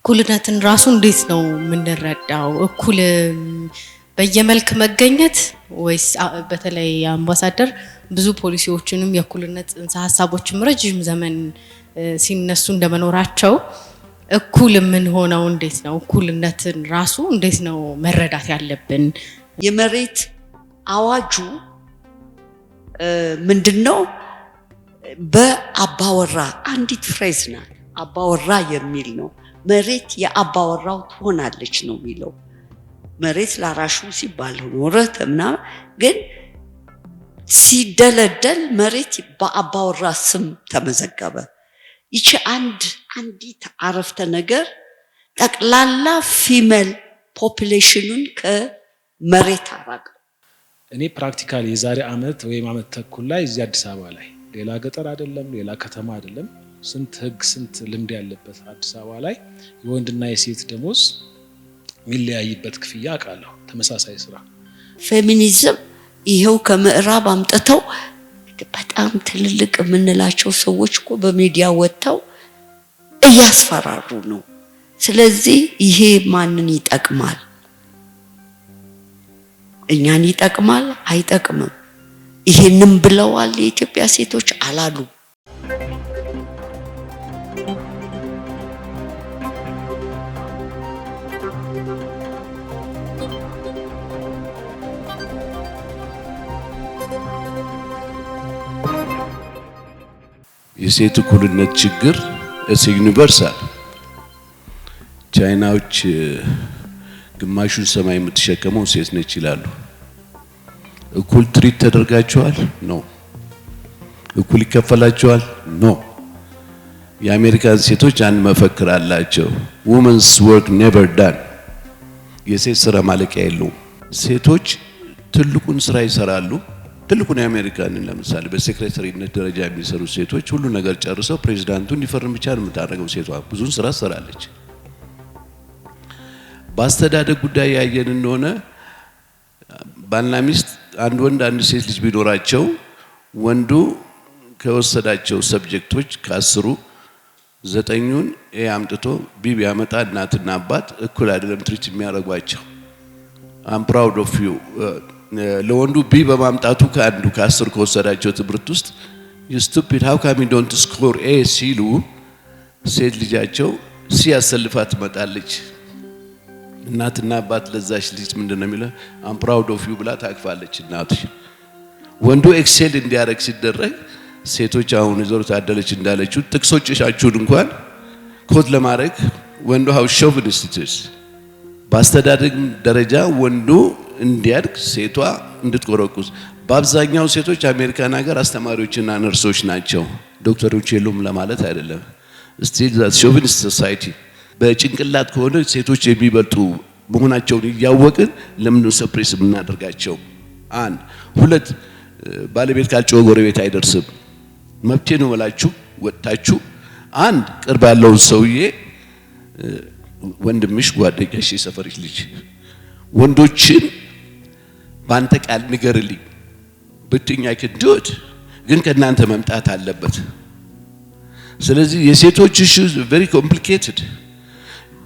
እኩልነትን ራሱ እንዴት ነው የምንረዳው? እኩል በየመልክ መገኘት ወይስ በተለይ አምባሳደር ብዙ ፖሊሲዎችንም የእኩልነት ጽንሰ ሐሳቦችም ረጅም ዘመን ሲነሱ እንደመኖራቸው እኩል ምን ሆነው እንዴት ነው እኩልነትን ራሱ እንዴት ነው መረዳት ያለብን? የመሬት አዋጁ ምንድነው? በአባወራ አንዲት ፍሬዝ ናት። አባወራ የሚል ነው። መሬት የአባወራው ትሆናለች ነው የሚለው። መሬት ላራሹ ሲባል ኖረ ተምና ግን ሲደለደል መሬት በአባወራ ስም ተመዘገበ። ይቺ አንዲት አረፍተ ነገር ጠቅላላ ፊሜል ፖፑሌሽኑን ከመሬት አራቀ። እኔ ፕራክቲካሊ የዛሬ አመት ወይም አመት ተኩል ላይ እዚህ አዲስ አበባ ላይ ሌላ ገጠር አይደለም ሌላ ከተማ አይደለም ስንት ህግ ስንት ልምድ ያለበት አዲስ አበባ ላይ የወንድና የሴት ደሞዝ ሚለያይበት ክፍያ አውቃለሁ። ተመሳሳይ ስራ ፌሚኒዝም ይሄው ከምዕራብ አምጥተው በጣም ትልልቅ የምንላቸው ሰዎች እኮ በሚዲያ ወጥተው እያስፈራሩ ነው። ስለዚህ ይሄ ማንን ይጠቅማል? እኛን ይጠቅማል አይጠቅምም? ይሄንም ብለዋል የኢትዮጵያ ሴቶች አላሉ። የሴት እኩልነት ችግር ዩኒቨርሳል። ቻይናዎች ግማሹን ሰማይ የምትሸከመው ሴት ነች ይላሉ። እኩል ትሪት ተደርጋቸዋል? ኖ። እኩል ይከፈላቸዋል? ኖ። የአሜሪካን ሴቶች አንድ መፈክር አላቸው። women's work never done። የሴት ስራ ማለቂያ የለውም። ሴቶች ትልቁን ስራ ይሰራሉ። ትልቁን የአሜሪካንን ለምሳሌ በሴክሬታሪነት ደረጃ የሚሰሩ ሴቶች ሁሉ ነገር ጨርሰው ፕሬዝዳንቱ እንዲፈርም ብቻ ነው የምታደርገው። ሴቷ ብዙን ስራ ትሰራለች። በአስተዳደግ ጉዳይ ያየን እንደሆነ ባልና ሚስት አንድ ወንድ አንድ ሴት ልጅ ቢኖራቸው ወንዱ ከወሰዳቸው ሰብጀክቶች ከ10 9ን ኤ አምጥቶ ቢ ቢያመጣ እናትና አባት እኩል አይደለም ትሪት የሚያደርጓቸው። I'm proud of you። ለወንዱ ቢ በማምጣቱ ከአንዱ ከ10 ከወሰዳቸው ትምህርት ውስጥ you stupid how come you don't score A ሲሉ ሴት ልጃቸው ሲ ያሰልፋት ትመጣለች። እናትና አባት ለዛች ልጅ ምንድነው የሚለው? I'm proud of you ብላ ታቅፋለች እናቱ። ወንዱ ኤክሴል እንዲያረግ ሲደረግ ሴቶች አሁን ይዘሩ ታደለች እንዳለችው ጥቅሶችሻችሁን እንኳን ኮድ ለማድረግ ወንዱ how chauvinist is። በአስተዳደግ ደረጃ ወንዱ እንዲያድግ ሴቷ እንድትቆረቁስ። በአብዛኛው ሴቶች አሜሪካን ሀገር አስተማሪዎችና ነርሶች ናቸው። ዶክተሮች የሉም ለማለት አይደለም። still that chauvinist society። በጭንቅላት ከሆነ ሴቶች የሚበልጡ መሆናቸውን እያወቅን ለምን ሰፕሬስ የምናደርጋቸው? አንድ ሁለት ባለቤት ካልጮኸ ጎረቤት አይደርስም። መብቴ ነው ብላችሁ ወጣችሁ አንድ ቅርብ ያለውን ሰውዬ ወንድምሽ ጓደኛሽ የሰፈርሽ ልጅ ወንዶችን ባንተ ቃል ንገርልኝ ብትኛ ከዱት ግን ከናንተ መምጣት አለበት። ስለዚህ የሴቶች issues very complicated።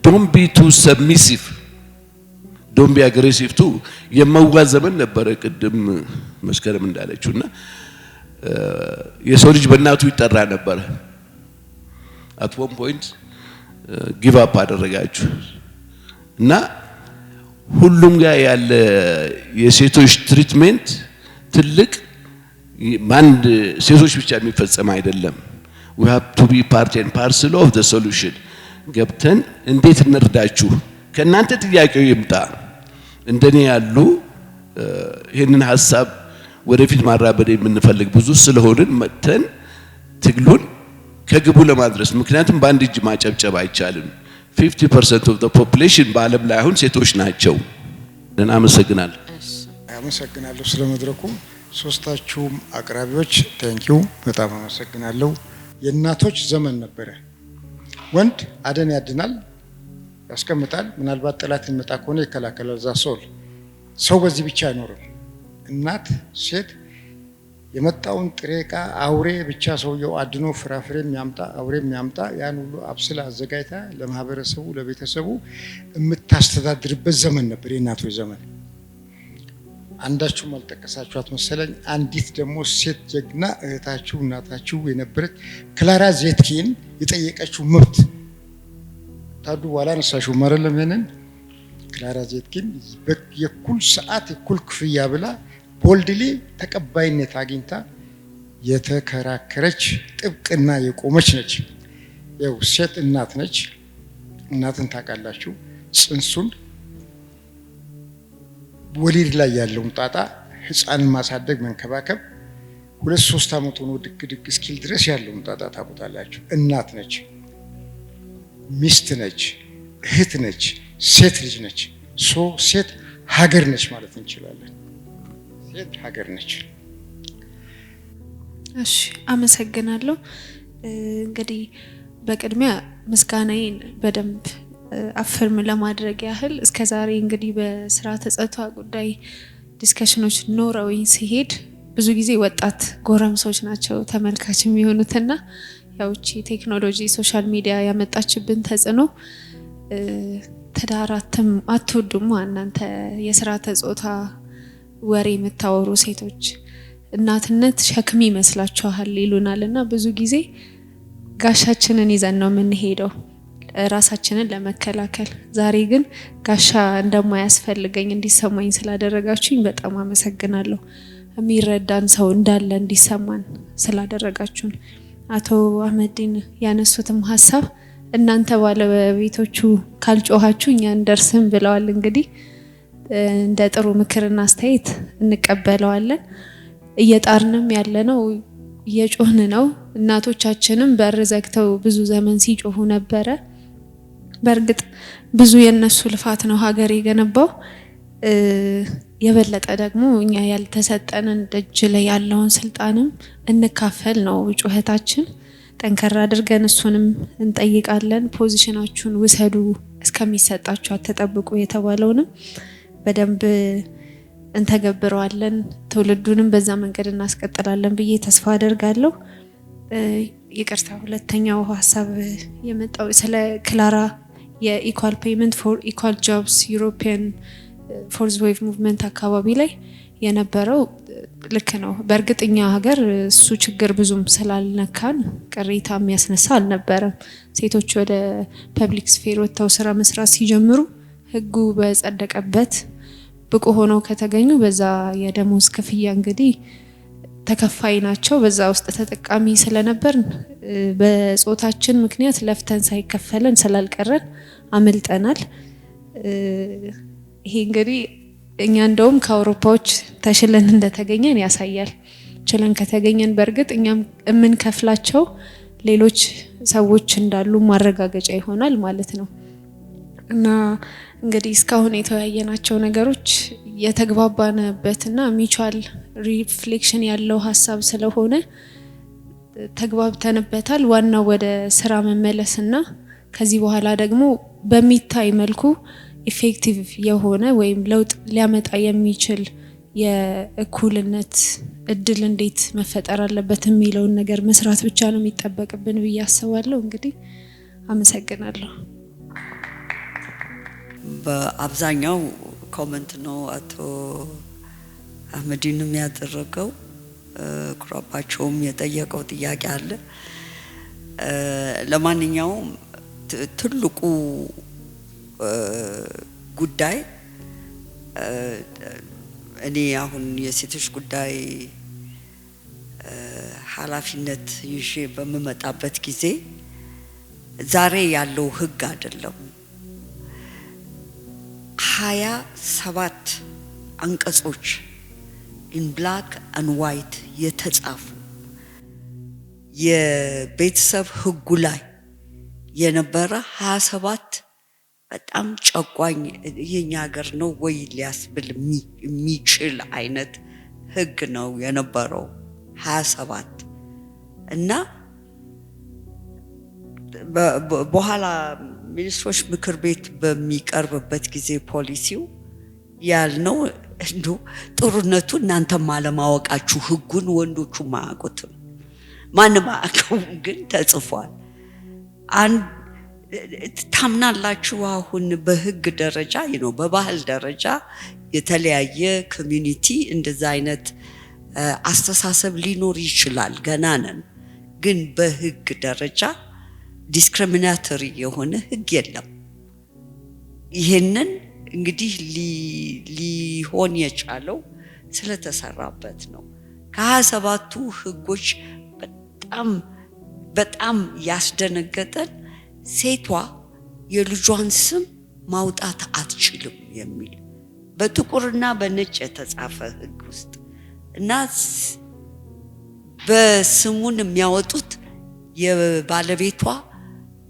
don't be too submissive don't be aggressive too። የመዋዘመን ነበረ ቅድም መስከረም እንዳለችውና የሰው ልጅ በእናቱ ይጠራ ነበር። at one point give up አደረጋችሁ እና ሁሉም ጋር ያለ የሴቶች ትሪትመንት ትልቅ ማንድ ሴቶች ብቻ የሚፈጸም አይደለም። we have to be part and parcel of the solution። ገብተን እንዴት እንርዳችሁ? ከናንተ ጥያቄው ይምጣ። እንደኔ ያሉ ይሄንን ሐሳብ ወደፊት ማራበድ የምንፈልግ ብዙ ስለሆንን መተን ትግሉን ከግቡ ለማድረስ ምክንያቱም በአንድ እጅ ማጨብጨብ አይቻልም። 50% of the population በዓለም ላይ አሁን ሴቶች ናቸው። ደህና አመሰግናለሁ። አመሰግናለሁ ስለመድረኩ ሶስታችሁም አቅራቢዎች ቴንኪው በጣም አመሰግናለሁ። የእናቶች ዘመን ነበረ። ወንድ አደን ያድናል ያስቀምጣል፣ ምናልባት ጠላት ይመጣ ከሆነ ይከላከላል። ዛ ሰው በዚህ ብቻ አይኖርም። እናት ሴት የመጣውን ጥሬ ዕቃ አውሬ ብቻ ሰውየው አድኖ ፍራፍሬ የሚያምጣ አውሬ የሚያምጣ ያን ሁሉ አብስላ አዘጋጅታ ለማህበረሰቡ ለቤተሰቡ የምታስተዳድርበት ዘመን ነበር የእናቶች ዘመን። አንዳችሁም አልጠቀሳችኋት መሰለኝ። አንዲት ደግሞ ሴት ጀግና እህታችሁ እናታችሁ የነበረች ክላራ ዜትኪን የጠየቀችው መብት ታዱ በኋላ ነሳሽው ማረለም ይሄንን ክላራ ዜትኪን የኩል ሰዓት የኩል ክፍያ ብላ ቦልድሊ ተቀባይነት አግኝታ የተከራከረች ጥብቅና የቆመች ነች። ያው ሴት እናት ነች። እናትን ታውቃላችሁ። ጽንሱን ወሊድ ላይ ያለውን ጣጣ ህፃንን ማሳደግ መንከባከብ 2-3 አመት ሆኖ ድግ እስኪል ድረስ ያለውን ጣጣ ታውቁታላችሁ። እናት ነች፣ ሚስት ነች፣ እህት ነች፣ ሴት ልጅ ነች። ሴት ሀገር ነች ማለት እንችላለን። ሴት ሀገር ነች። እሺ አመሰግናለሁ። እንግዲህ በቅድሚያ ምስጋናዬን በደንብ አፍርም ለማድረግ ያህል እስከዛሬ እንግዲህ በስርዓተ ጾታ ጉዳይ ዲስከሽኖች ኖረውኝ ሲሄድ ብዙ ጊዜ ወጣት ጎረምሶች ናቸው ተመልካች የሚሆኑትና ያው እቺ ቴክኖሎጂ ሶሻል ሚዲያ ያመጣችብን ተጽዕኖ ትዳራትም አትወዱም እናንተ የስርዓተ ጾታ ወሬ የምታወሩ ሴቶች እናትነት ሸክም ይመስላችኋል ይሉናልና ብዙ ጊዜ ጋሻችንን ይዘን ነው የምንሄደው ራሳችንን ለመከላከል። ዛሬ ግን ጋሻ እንደማያስፈልገኝ እንዲሰማኝ ስላደረጋችሁኝ በጣም አመሰግናለሁ። የሚረዳን ሰው እንዳለ እንዲሰማን ስላደረጋችሁን። አቶ አህመዲን ያነሱትም ሀሳብ እናንተ ባለቤቶቹ ካልጮሃችሁ እኛ እንደርስም ብለዋል። እንግዲህ እንደ ጥሩ ምክርና አስተያየት እንቀበለዋለን። እየጣርንም ያለነው እየጮህን ነው። እናቶቻችንም በር ዘግተው ብዙ ዘመን ሲጮሁ ነበረ። በእርግጥ ብዙ የነሱ ልፋት ነው ሀገር የገነባው። የበለጠ ደግሞ እኛ ያልተሰጠንን ደጅ ላይ ያለውን ስልጣንም እንካፈል ነው ጩኸታችን። ጠንከራ አድርገን እሱንም እንጠይቃለን። ፖዚሽናችሁን ውሰዱ፣ እስከሚሰጣችሁ አትጠብቁ የተባለውንም በደንብ እንተገብረዋለን። ትውልዱንም በዛ መንገድ እናስቀጥላለን ብዬ ተስፋ አደርጋለሁ። ይቅርታ፣ ሁለተኛው ሀሳብ የመጣው ስለ ክላራ የኢኳል ፔይመንት ፎር ኢኳል ጆብስ ዩሮፒያን ፎርዝ ዌቭ ሙቭመንት አካባቢ ላይ የነበረው ልክ ነው። በእርግጥ እኛ ሀገር እሱ ችግር ብዙም ስላልነካን ቅሬታ የሚያስነሳ አልነበረም። ሴቶች ወደ ፐብሊክ ስፌር ወጥተው ስራ መስራት ሲጀምሩ ህጉ በጸደቀበት ብቁ ሆነው ከተገኙ በዛ የደሞዝ ክፍያ እንግዲህ ተከፋይ ናቸው። በዛ ውስጥ ተጠቃሚ ስለነበር በጾታችን ምክንያት ለፍተን ሳይከፈለን ስላልቀረን አመልጠናል። ይሄ እንግዲህ እኛ እንደውም ከአውሮፓዎች ተሽለን እንደተገኘን ያሳያል። ችለን ከተገኘን በእርግጥ እኛም የምንከፍላቸው ሌሎች ሰዎች እንዳሉ ማረጋገጫ ይሆናል ማለት ነው። እና እንግዲህ እስካሁን የተወያየናቸው ነገሮች የተግባባንበትና ሚቹዋል ሪፍሌክሽን ያለው ሀሳብ ስለሆነ ተግባብተንበታል። ዋናው ወደ ስራ መመለስና ከዚህ በኋላ ደግሞ በሚታይ መልኩ ኢፌክቲቭ የሆነ ወይም ለውጥ ሊያመጣ የሚችል የእኩልነት እድል እንዴት መፈጠር አለበት የሚለውን ነገር መስራት ብቻ ነው የሚጠበቅብን ብዬ አስባለሁ። እንግዲህ አመሰግናለሁ። በአብዛኛው ኮመንት ነው አቶ አህመዲንም ያደረገው። ኩራባቸውም የጠየቀው ጥያቄ አለ። ለማንኛውም ትልቁ ጉዳይ እኔ አሁን የሴቶች ጉዳይ ኃላፊነት ይዤ በመመጣበት ጊዜ ዛሬ ያለው ህግ አይደለም 27 አንቀጾች in black and white የተጻፉ የቤተሰብ ህጉ ላይ የነበረ 27 በጣም ጨቋኝ የኛ ሀገር ነው ወይ ሊያስብል የሚችል አይነት ህግ ነው የነበረው 27 እና በኋላ ሚኒስትሮች ምክር ቤት በሚቀርብበት ጊዜ ፖሊሲው ያልነው እንዶ ጥሩነቱ እናንተም አለማወቃችሁ ህጉን ወንዶቹ ማያውቁትም ማንም አያውቀውም፣ ግን ተጽፏል። ታምናላችሁ? አሁን በህግ ደረጃ በባህል ደረጃ የተለያየ ኮሚኒቲ እንደዛ አይነት አስተሳሰብ ሊኖር ይችላል። ገና ነን፣ ግን በህግ ደረጃ ዲስክሪሚናቶሪ የሆነ ህግ የለም። ይሄንን እንግዲህ ሊሆን የቻለው ስለተሰራበት ነው። ከ27ቱ ህጎች በጣም ያስደነገጠን ሴቷ የልጇን ስም ማውጣት አትችልም የሚል በጥቁርና በነጭ የተጻፈ ህግ ውስጥ እና በስሙን የሚያወጡት የባለቤቷ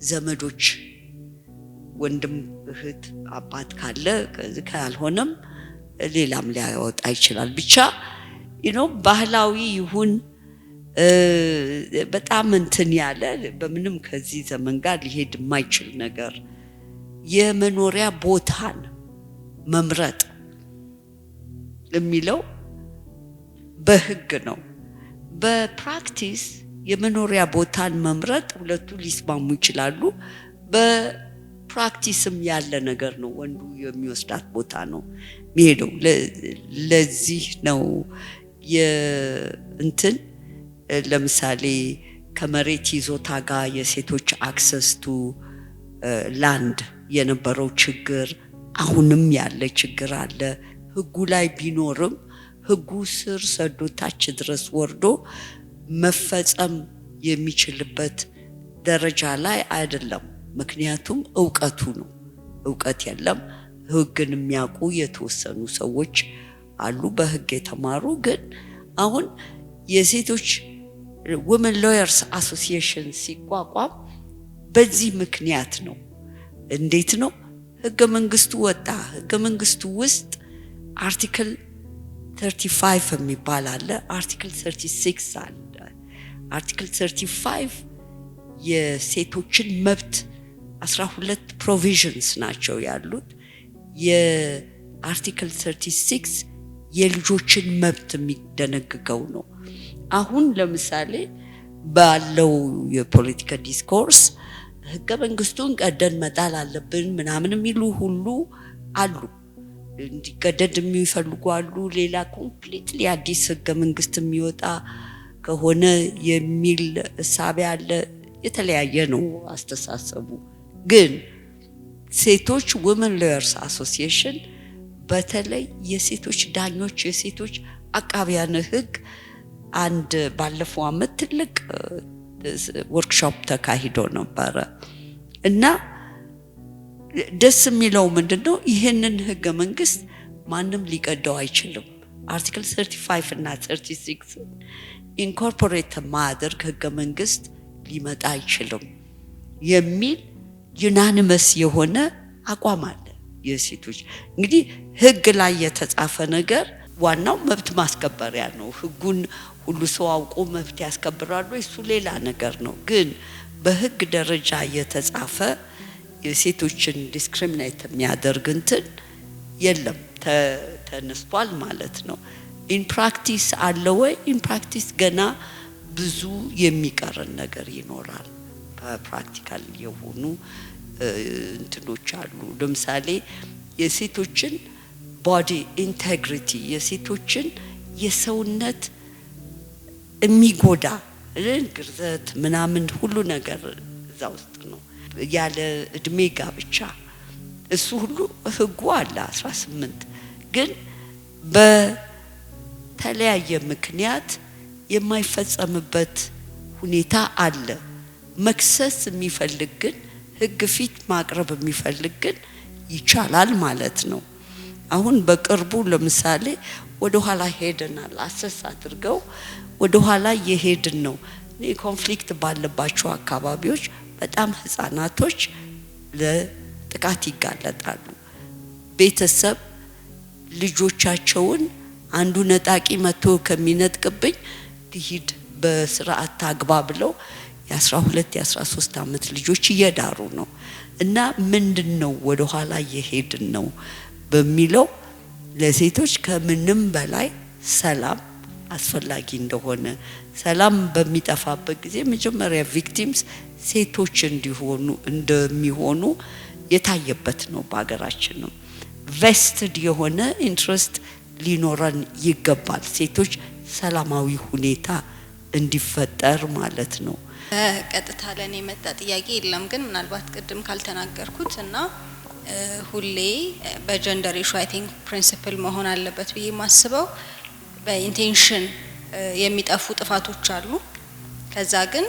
ዘመዶች ወንድም፣ እህት፣ አባት ካለ ካልሆነም ሌላም ሊያወጣ ይችላል። ብቻ ባህላዊ ይሁን በጣም እንትን ያለ በምንም ከዚህ ዘመን ጋር ሊሄድ የማይችል ነገር የመኖሪያ ቦታን መምረጥ የሚለው በህግ ነው። በፕራክቲስ የመኖሪያ ቦታን መምረጥ ሁለቱ ሊስማሙ ይችላሉ። በፕራክቲስም ያለ ነገር ነው። ወንዱ የሚወስዳት ቦታ ነው የሚሄደው። ለዚህ ነው ለምሳሌ ከመሬት ይዞታ ጋር የሴቶች አክሰስ ቱ ላንድ የነበረው ችግር አሁንም ያለ ችግር አለ። ህጉ ላይ ቢኖርም ህጉ ስር ሰዶ ታች ድረስ ወርዶ መፈጸም የሚችልበት ደረጃ ላይ አይደለም። ምክንያቱም እውቀት የለም። ህግን የሚያውቁ የተወሰኑ ሰዎች አሉ፣ በህግ የተማሩ። ግን አሁን የሴቶች women lawyers association ሲቋቋም በዚህ ምክንያት ነው። እንዴት ነው? ህገ መንግስቱ ወጣ። ህገ መንግስቱ ውስጥ አርቲክል 35 የሚባል አለ፣ አርቲክል 36 አለ። አርቲክል 35 የሴቶችን መብት 12 ፕሮቪዥንስ ናቸው ያሉት። የአርቲክል 36 የልጆችን መብት የሚደነግገው ነው። አሁን ለምሳሌ ባለው የፖለቲካ ዲስኮርስ ህገ መንግስቱን ቀደን መጣል አለብን ምናምን የሚሉ ሁሉ አሉ። እንዲቀደድ የሚፈልጉ አሉ። ሌላ ኮምፕሊትሊ አዲስ ህገ መንግስት የሚወጣ ከሆነ የሚል እሳቤ አለ። የተለያየ ነው አስተሳሰቡ። ግን ሴቶች women lawyers association በተለይ የሴቶች ዳኞች፣ የሴቶች አቃቢያነ ህግ አንድ ባለፈው አመት ትልቅ ወርክሾፕ ተካሂዶ ነበር እና ደስ የሚለው ምንድነው? ይሄንን ህገ መንግስት ማንም ሊቀደው አይችልም። አርቲክል 35 እና 36 ኢንኮርፖሬት ማድረግ ህገ መንግስት ሊመጣ አይችልም የሚል ዩናኒመስ የሆነ አቋም አለ። የሴቶች እንግዲህ ህግ ላይ የተጻፈ ነገር ዋናው መብት ማስከበሪያ ነው። ህጉን ሁሉ ሰው አውቆ መብት ያስከብራሉ፣ እሱ ሌላ ነገር ነው። ግን በህግ ደረጃ የተጻፈ የሴቶችን ዲስክሪሚኔት የሚያደርግ እንትን የለም፣ ተነስቷል ማለት ነው። ኢን ፕራክቲስ አለ ወይ? ኢን ፕራክቲስ ገና ብዙ የሚቀረን ነገር ይኖራል። ፕራክቲካል የሆኑ እንትኖች አሉ። ለምሳሌ የሴቶችን ቦዲ ኢንቴግሪቲ፣ የሴቶችን የሰውነት የሚጎዳ ግርዘት ምናምን ሁሉ ነገር እዛ ውስጥ ነው። ያለ እድሜ ጋብቻ እሱ ሁሉ ህጉ አለ 18። ግን በተለያየ ምክንያት የማይፈጸምበት ሁኔታ አለ። መክሰስ የሚፈልግ ግን ህግ ፊት ማቅረብ የሚፈልግ ግን ይቻላል ማለት ነው። አሁን በቅርቡ ለምሳሌ ወደ ኋላ ሄደናል። አሰስ አድርገው ወደ ኋላ የሄድን ነው። ኮንፍሊክት ባለባቸው አካባቢዎች በጣም ህፃናቶች ለጥቃት ይጋለጣሉ። ቤተሰብ ልጆቻቸውን አንዱ ነጣቂ መጥቶ ከሚነጥቅብኝ ትሂድ በስርዓት ታግባ ብለው የ12 የ13 አመት ልጆች እየዳሩ ነው። እና ምንድነው ወደ ኋላ የሄድን ነው በሚለው ለሴቶች ከምንም በላይ ሰላም አስፈላጊ እንደሆነ ሰላም በሚጠፋበት ጊዜ መጀመሪያ ቪክቲምስ ሴቶች እንደሚሆኑ የታየበት ነው። በአገራችን ነው ቬስትድ የሆነ ኢንትረስት ሊኖረን ይገባል። ሴቶች ሰላማዊ ሁኔታ እንዲፈጠር ማለት ነው። ቀጥታ ለኔ መጣ ጥያቄ የለም፣ ግን ምናልባት ቅድም ካልተናገርኩት እና ሁሌ በጀንደር ኢሹ አይ ቲንክ ፕሪንሲፕል መሆን አለበት ብዬ ማስበው በኢንቴንሽን የሚጠፉ ጥፋቶች አሉ። ከዛ ግን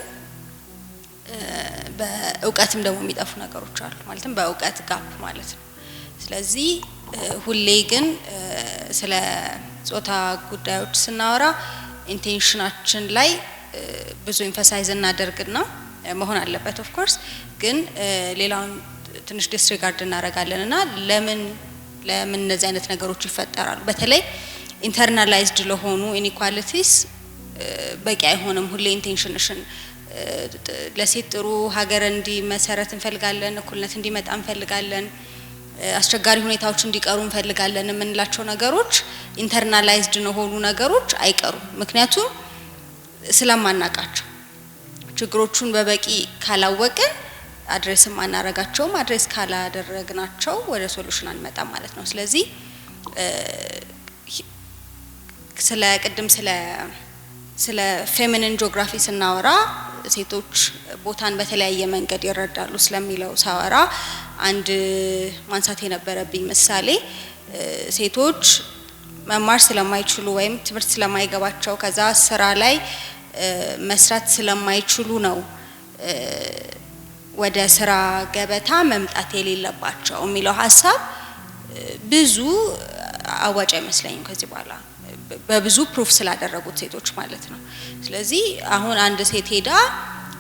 በእውቀትም ደግሞ የሚጠፉ ነገሮች አሉ፣ ማለትም በእውቀት ጋፕ ማለት ነው። ስለዚህ ሁሌ ግን ስለ ጾታ ጉዳዮች ስናወራ ኢንቴንሽናችን ላይ ብዙ ኤምፋሳይዝ እናደርግና መሆን አለበት ኦፍ ኮርስ፣ ግን ሌላውን ትንሽ ዲስሪጋርድ እናደርጋለንና ለምን እነዚህ አይነት ነገሮች ይፈጠራሉ? በተለይ ኢንተርናላይዝድ ለሆኑ ኢኒኳሊቲስ በቂ አይሆንም። ሁሌ ኢንቴንሽንሽን ለሴት ጥሩ ሀገር እንዲመሰረት እንፈልጋለን፣ እኩልነት እንዲመጣ እንፈልጋለን፣ አስቸጋሪ ሁኔታዎች እንዲቀሩ እንፈልጋለን የምንላቸው ነገሮች ኢንተርናላይዝድ የሆኑ ነገሮች አይቀሩም። ምክንያቱም ስለማናቃቸው ችግሮቹን በበቂ ካላወቅን አድሬስ ማናረጋቸውም፣ አድሬስ ካላደረግናቸው ወደ ሶሉሽን አንመጣም ማለት ነው። ስለዚህ ስለ ፌሚኒን ጂኦግራፊ ስናወራ ሴቶች ቦታን በተለያየ መንገድ ይረዳሉ ስለሚለው ሳወራ አንድ ማንሳት የነበረብኝ ምሳሌ ሴቶች መማር ስለማይችሉ ወይም ትምህርት ስለማይገባቸው ከዛ ስራ ላይ መስራት ስለማይችሉ ነው ወደ ስራ ገበታ መምጣት የሌለባቸው የሚለው ሐሳብ ብዙ አዋጭ አይመስለኝም ከዚህ በኋላ በብዙ ፕሩፍ ስላደረጉት ሴቶች ማለት ነው። ስለዚህ አሁን አንድ ሴት ሄዳ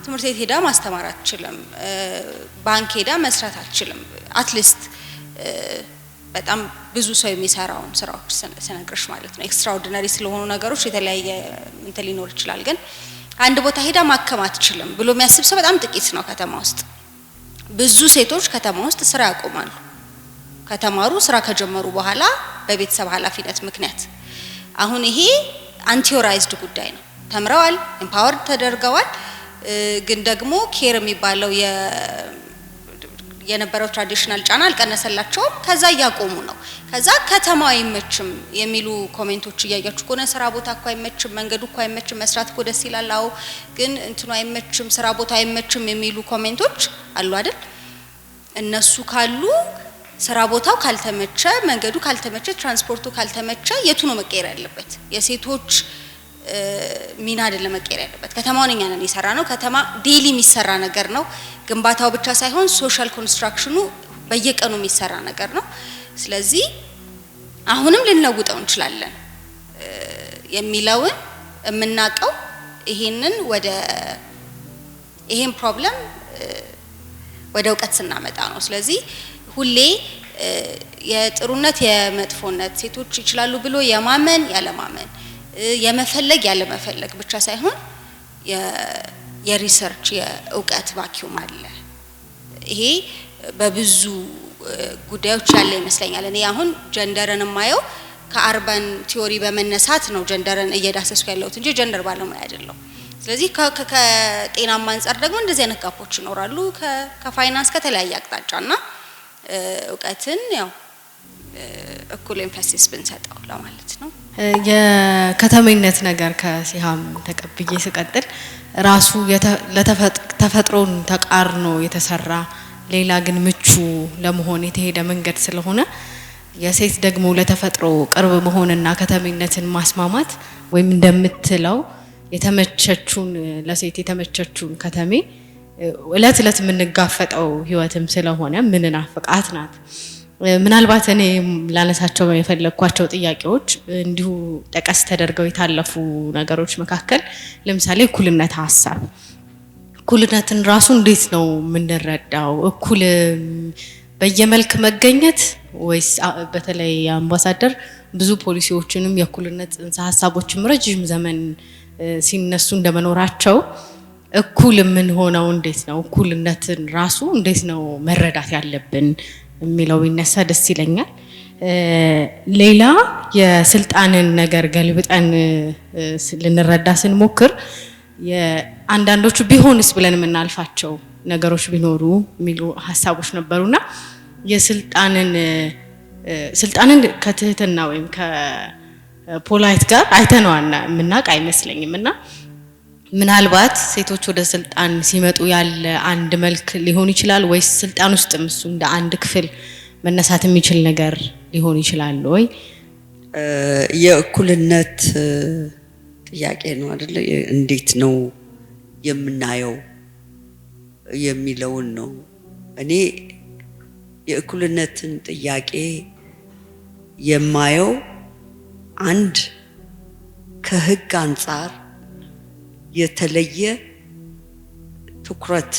ትምህርት ቤት ሄዳ ማስተማር አትችልም፣ ባንክ ሄዳ መስራት አትችልም። አትሊስት በጣም ብዙ ሰው የሚሰራውን ስራዎች ስነግርሽ ማለት ነው። ኤክስትራኦርዲናሪ ስለሆኑ ነገሮች የተለያየ እንትን ሊኖር ይችላል፣ ግን አንድ ቦታ ሄዳ ማከም አትችልም ብሎ የሚያስብ ሰው በጣም ጥቂት ነው ከተማ ውስጥ። ብዙ ሴቶች ከተማ ውስጥ ስራ ያቆማሉ ከተማሩ ስራ ከጀመሩ በኋላ በቤተሰብ ኃላፊነት ምክንያት። አሁን ይሄ አንቲዮራይዝድ ጉዳይ ነው። ተምረዋል፣ ኤምፓወርድ ተደርገዋል፣ ግን ደግሞ ኬር የሚባለው የነበረው ትራዲሽናል ጫና አልቀነሰላቸውም። ከዛ እያቆሙ ነው። ከዛ ከተማው አይመችም የሚሉ ኮሜንቶች እያያችሁ ከሆነ ስራ ቦታ እኮ አይመችም፣ መንገዱ እኮ አይመችም፣ መስራት እኮ ደስ ይላል፣ አዎ ግን እንትኑ አይመችም፣ ስራ ቦታ አይመችም የሚሉ ኮሜንቶች አሉ አይደል? እነሱ ካሉ ስራ ቦታው ካልተመቸ፣ መንገዱ ካልተመቸ፣ ትራንስፖርቱ ካልተመቸ የቱ ነው መቀየር ያለበት? የሴቶች ሚና አይደለም መቀየር ያለበት። ከተማውን እኛ ነን የሰራ ነው። ከተማ ዴሊ የሚሰራ ነገር ነው። ግንባታው ብቻ ሳይሆን ሶሻል ኮንስትራክሽኑ በየቀኑ የሚሰራ ነገር ነው። ስለዚህ አሁንም ልንለውጠው እንችላለን የሚለውን የምናውቀው ይሄን ፕሮብለም ወደ እውቀት ስናመጣ ነው። ስለዚህ ሁሌ የጥሩነት የመጥፎነት ሴቶች ይችላሉ ብሎ የማመን ያለማመን የመፈለግ ያለመፈለግ ብቻ ሳይሆን የሪሰርች የእውቀት ቫኪዩም አለ። ይሄ በብዙ ጉዳዮች ያለ ይመስለኛል። እኔ አሁን ጀንደርን የማየው ከአርባን ቲዮሪ በመነሳት ነው ጀንደርን እየዳሰስኩ ያለሁት እንጂ ጀንደር ባለሙያ አይደለም። ስለዚህ ከጤናማ አንፃር ደግሞ እንደዚህ አይነት ጋፖች ይኖራሉ ከፋይናንስ ከተለያየ አቅጣጫና እውቀትን ያው እኩል ኤምፋሲስ ብንሰጠው ለማለት ነው። የከተሜነት ነገር ከሲሃም ተቀብዬ ስቀጥል ራሱ ተፈጥሮን ተቃርኖ የተሰራ ሌላ ግን ምቹ ለመሆን የተሄደ መንገድ ስለሆነ የሴት ደግሞ ለተፈጥሮ ቅርብ መሆንና ከተሜነትን ማስማማት ወይም እንደምትለው የተመቸቹን ለሴት የተመቸቹን ከተሜ እለት እለት የምንጋፈጠው ህይወትም ስለሆነ ምንናፍቃት ናት። ምናልባት እኔ ላነሳቸው የፈለኳቸው ጥያቄዎች እንዲሁ ጠቀስ ተደርገው የታለፉ ነገሮች መካከል ለምሳሌ እኩልነት ሐሳብ እኩልነትን ራሱ እንዴት ነው የምንረዳው? እኩል በየመልክ መገኘት ወይስ በተለይ አምባሳደር ብዙ ፖሊሲዎችንም የእኩልነት ጽንሰ ሐሳቦችም ረጅም ዘመን ሲነሱ እንደመኖራቸው እኩል ምን ሆነው እንዴት ነው እኩልነትን ራሱ እንዴት ነው መረዳት ያለብን የሚለው ቢነሳ ደስ ይለኛል። ሌላ የስልጣንን ነገር ገልብጠን ልንረዳ ስንሞክር የአንዳንዶቹ ቢሆንስ ብለን የምናልፋቸው ነገሮች ቢኖሩ የሚሉ ሀሳቦች ነበሩና ስልጣንን ከትህትና ወይም ከፖላይት ጋር አይተነዋና የምናውቅ አይመስለኝም እና ምናልባት ሴቶች ወደ ስልጣን ሲመጡ ያለ አንድ መልክ ሊሆን ይችላል ወይስ ስልጣን ውስጥም እሱ እንደ አንድ ክፍል መነሳት የሚችል ነገር ሊሆን ይችላል ወይ? የእኩልነት ጥያቄ ነው አይደል? እንዴት ነው የምናየው የሚለውን ነው። እኔ የእኩልነትን ጥያቄ የማየው አንድ ከህግ አንፃር የተለየ ትኩረት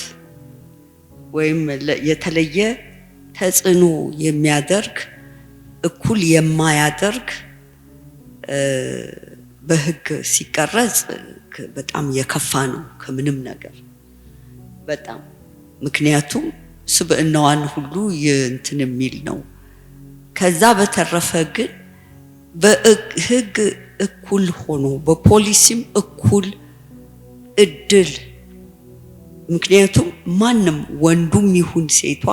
ወይም የተለየ ተጽዕኖ የሚያደርግ እኩል የማያደርግ በህግ ሲቀረጽ በጣም የከፋ ነው ከምንም ነገር በጣም ምክንያቱም ስብዕናዋን ሁሉ እንትን የሚል ነው። ከዛ በተረፈ ግን በህግ እኩል ሆኖ በፖሊሲም እኩል እድል ምክንያቱም ማንም ወንዱም ይሁን ሴቷ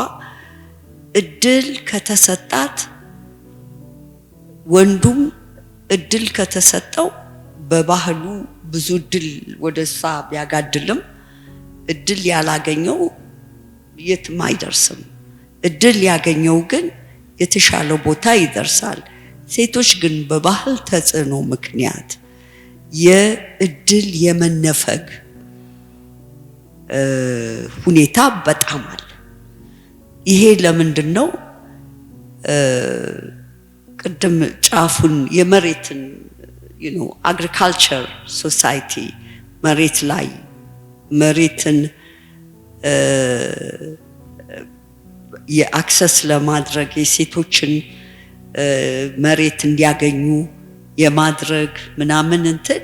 እድል ከተሰጣት ወንዱም እድል ከተሰጠው በባህሉ ብዙ እድል ወደሳ ቢያጋድልም እድል ያላገኘው የትም አይደርስም። እድል ያገኘው ግን የተሻለ ቦታ ይደርሳል። ሴቶች ግን በባህል ተጽዕኖ ምክንያት የእድል የመነፈግ ሁኔታ በጣም አለ። ይሄ ለምንድን ነው? ቅድም ጫፉን የመሬትን አግሪካልቸር ሶሳይቲ መሬት ላይ መሬትን የአክሰስ ለማድረግ የሴቶችን መሬት እንዲያገኙ የማድረግ ምናምን እንትን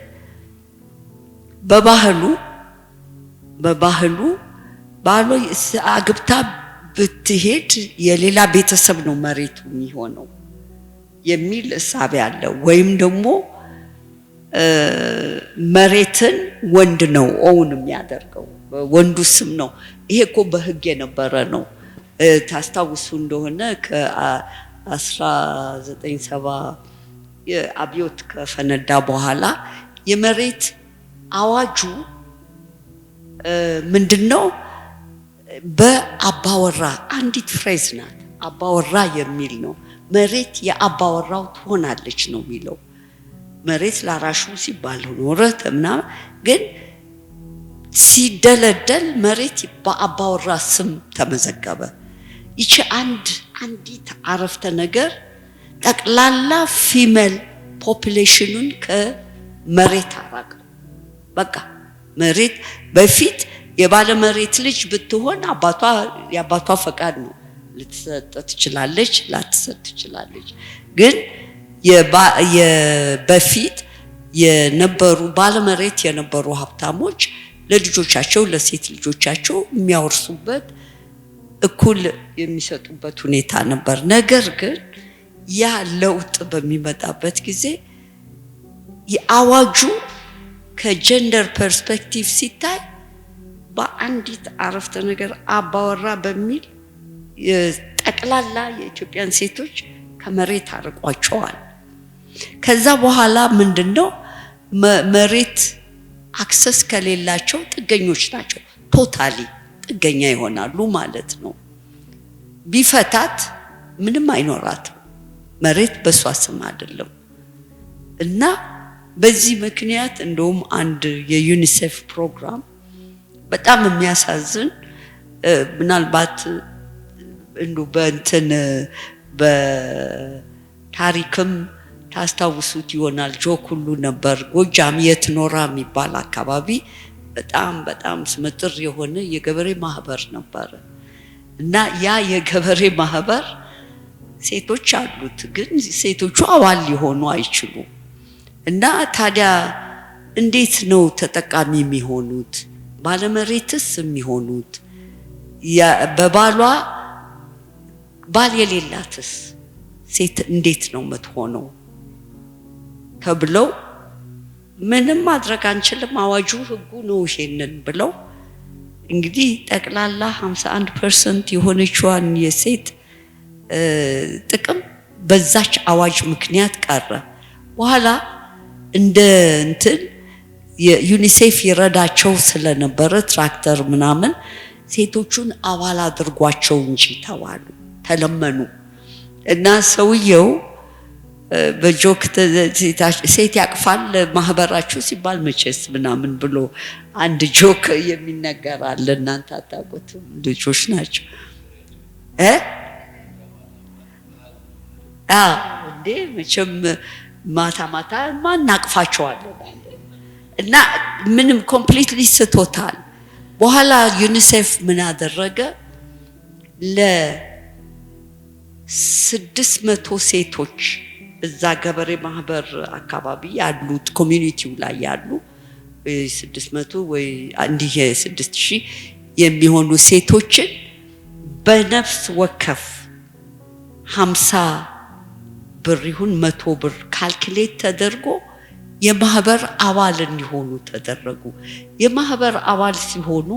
በባህሉ ባሎ አግብታ ብትሄድ የሌላ ቤተሰብ ነው መሬቱ የሚሆነው የሚል እሳቤ አለ። ወይም ደግሞ መሬትን ወንድ ነው ኦውን የሚያደርገው ወንዱ ስም ነው። ይሄ እኮ በህግ የነበረ ነው። ታስታውሱ እንደሆነ ከ1970 የአብዮት ከፈነዳ በኋላ የመሬት አዋጁ ምንድነው? በአባወራ አንዲት ፍሬዝ ናት። አባወራ የሚል ነው። መሬት የአባወራው ትሆናለች ነው የሚለው። መሬት ላራሹ ሲባል ኖረ ምናምን ግን ሲደለደል መሬት በአባወራ ስም ተመዘገበ። ይቺ አንዲት አረፍተ ነገር ጠቅላላ ፊሜል ፖፑሌሽኑን ከመሬት አራቀ። በቃ መሬት በፊት የባለ መሬት ልጅ ብትሆን የአባቷ ፈቃድ ነው። ልትሰጥ ትችላለች፣ ላትሰጥ ትችላለች። ግን በፊት የነበሩ ባለ መሬት የነበሩ ሀብታሞች ለልጆቻቸው ለሴት ልጆቻቸው የሚያወርሱበት እኩል የሚሰጡበት ሁኔታ ነበር። ነገር ግን ያ ለውጥ በሚመጣበት ጊዜ የአዋጁ ከጀንደር ፐርስፔክቲቭ ሲታይ በአንዲት አረፍተ ነገር አባወራ በሚል ጠቅላላ የኢትዮጵያን ሴቶች ከመሬት አርቋቸዋል። ከዛ በኋላ ምንድነው መሬት አክሰስ ከሌላቸው ጥገኞች ናቸው። ቶታሊ ጥገኛ ይሆናሉ ማለት ነው። ቢፈታት ምንም አይኖራትም። መሬት በሷ ስም አይደለም። እና በዚህ ምክንያት እንደውም አንድ የዩኒሴፍ ፕሮግራም በጣም የሚያሳዝን ምናልባት በታሪክም ታስታውሱት ይሆናል። ጆክ ሁሉ ነበር። ጎጃም የትኖራ የሚባል አካባቢ በጣም ስመጥር የሆነ የገበሬ ማህበር ነበር እና ያ የገበሬ ማህበር ሴቶች አሉት፣ ግን ሴቶቹ አባል ሊሆኑ አይችሉም። እና ታዲያ እንዴት ነው ተጠቃሚ የሚሆኑት? ባለመሬትስ የሚሆኑት? በባሏ ባል የሌላትስ ሴት እንዴት ነው የምትሆነው ተብለው ምንም ማድረግ አንችልም፣ አዋጁ ህጉ ነው ይሄንን ብለው እንግዲህ ጠቅላላ 51% የሆነችዋን የሴት ጥቅም በዛች አዋጅ ምክንያት ቀረ። በኋላ እንደ እንትን የዩኒሴፍ ይረዳቸው ስለነበረ ትራክተር ምናምን ሴቶቹን አባል አድርጓቸው እንጂ ተባሉ፣ ተለመኑ። እና ሰውየው በጆክ ሴት ያቅፋል ማህበራችሁ ሲባል መቼስ ምናምን ብሎ አንድ ጆክ የሚነገር አለ። እናንተ አታውቁትም፣ ልጆች ናቸው እንዴ መቼም ማታ ማታ ማን አቅፋቸዋለን እና ምንም ኮምፕሊትሊ ስቶታል። በኋላ ዩኒሴፍ ምን አደረገ? ለ600 ሴቶች እዛ ገበሬ ማህበር አካባቢ ያሉት ኮሚኒቲው ላይ ያሉ 600 ወይ እንዲህ 6000 የሚሆኑ ሴቶችን በነፍስ ወከፍ 50 ብር ይሁን 100 ብር ካልኩሌት ተደርጎ የማህበር አባል እንዲሆኑ ተደረጉ። የማህበር አባል ሲሆኑ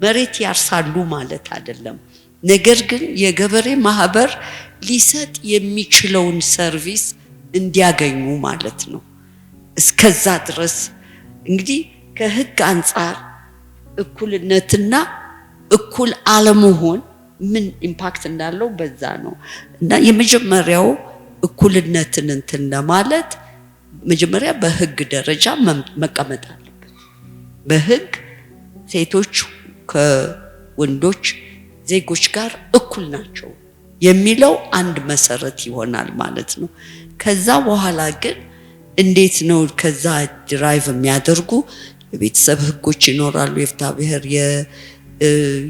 መሬት ያርሳሉ ማለት አይደለም። ነገር ግን የገበሬ ማህበር ሊሰጥ የሚችለውን ሰርቪስ እንዲያገኙ ማለት ነው። እስከዛ ድረስ እንግዲህ ከህግ አንፃር እኩልነትና እኩል አለመሆን ምን ኢምፓክት እንዳለው በዛ ነው። እና የመጀመሪያው እኩልነትን እንትን ለማለት መጀመሪያ በህግ ደረጃ መቀመጥ አለበት። በህግ ሴቶች ከወንዶች ዜጎች ጋር እኩል ናቸው የሚለው አንድ መሰረት ይሆናል ማለት ነው። ከዛ በኋላ ግን እንዴት ነው ከዛ ድራይቭ የሚያደርጉ የቤተሰብ ህጎች ይኖራሉ። የፍትሐ ብሔር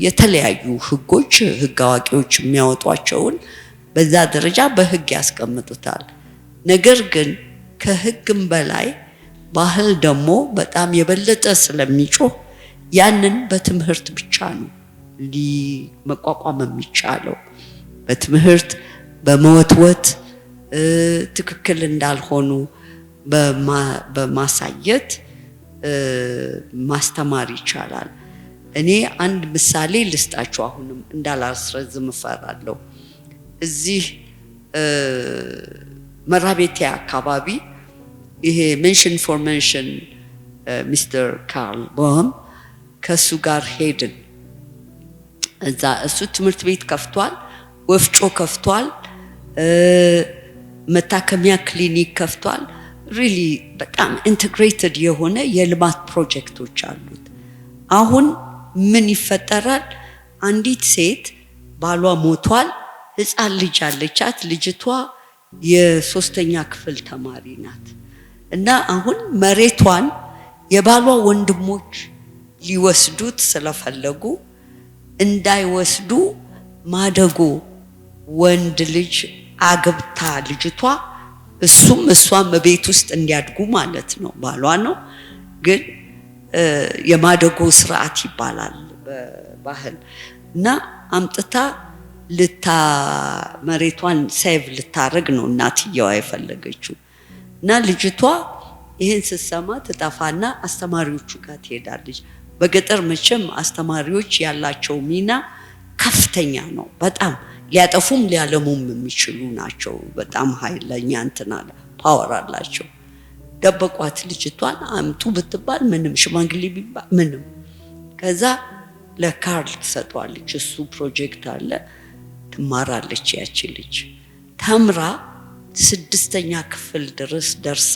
የተለያዩ ህጎች ህግ አዋቂዎች የሚያወጧቸውን በዛ ደረጃ በህግ ያስቀምጡታል። ነገር ግን ከህግም በላይ ባህል ደግሞ በጣም የበለጠ ስለሚጮህ ያንን በትምህርት ብቻ ነው ሊመቋቋም የሚቻለው። በትምህርት በመወትወት ትክክል እንዳልሆኑ በማሳየት ማስተማር ይቻላል። እኔ አንድ ምሳሌ ልስጣችሁ፣ አሁንም እንዳላስረዝም እፈራለሁ። እዚህ መራቤቴ አካባቢ ይሄ ሜንሽን ፎር ሜንሽን ሚስተር ካርል ቦም ከሱ ጋር ሄድን። እዛ እሱ ትምህርት ቤት ከፍቷል፣ ወፍጮ ከፍቷል፣ መታከሚያ ክሊኒክ ከፍቷል። ሪሊ በጣም ኢንተግሬትድ የሆነ የልማት ፕሮጀክቶች አሉት። አሁን ምን ይፈጠራል? አንዲት ሴት ባሏ ሞቷል፣ ህፃን ልጅ አለቻት። ልጅቷ የ3ኛ ክፍል ተማሪ ናት። እና አሁን መሬቷን የባሏ ወንድሞች ሊወስዱት ስለፈለጉ እንዳይወስዱ ማደጎ ወንድ ልጅ አግብታ ልጅቷ እሷም ቤት ውስጥ እንዲያድጉ ማለት ነው። ባሏ ነው ግን የማደጎ ስርዓት ይባላል በባህል። እና አምጥታ መሬቷን ሴቭ ልታረግ ነው እናትየዋ የፈለገችው። እና ልጅቷ ይህን ስትሰማ ትጠፋና አስተማሪዎቹ ጋር ትሄዳለች። በገጠር መቼም አስተማሪዎች ያላቸው ሚና ከፍተኛ ነው። በጣም ሊያጠፉም ሊያለሙም የሚችሉ ናቸው። በጣም ኃይለኛ እንትና ፓወር አላቸው። ደበቋት ልጅቷን። አምጡ ብትባል ምንም፣ ሽማግሌ ቢባል ምንም። ከዛ ለካርል ትሰጧለች። እሱ ፕሮጀክት አለ። ትማራለች ያቺ ልጅ። ተምራ 6ኛ ክፍል ድረስ ደርሳ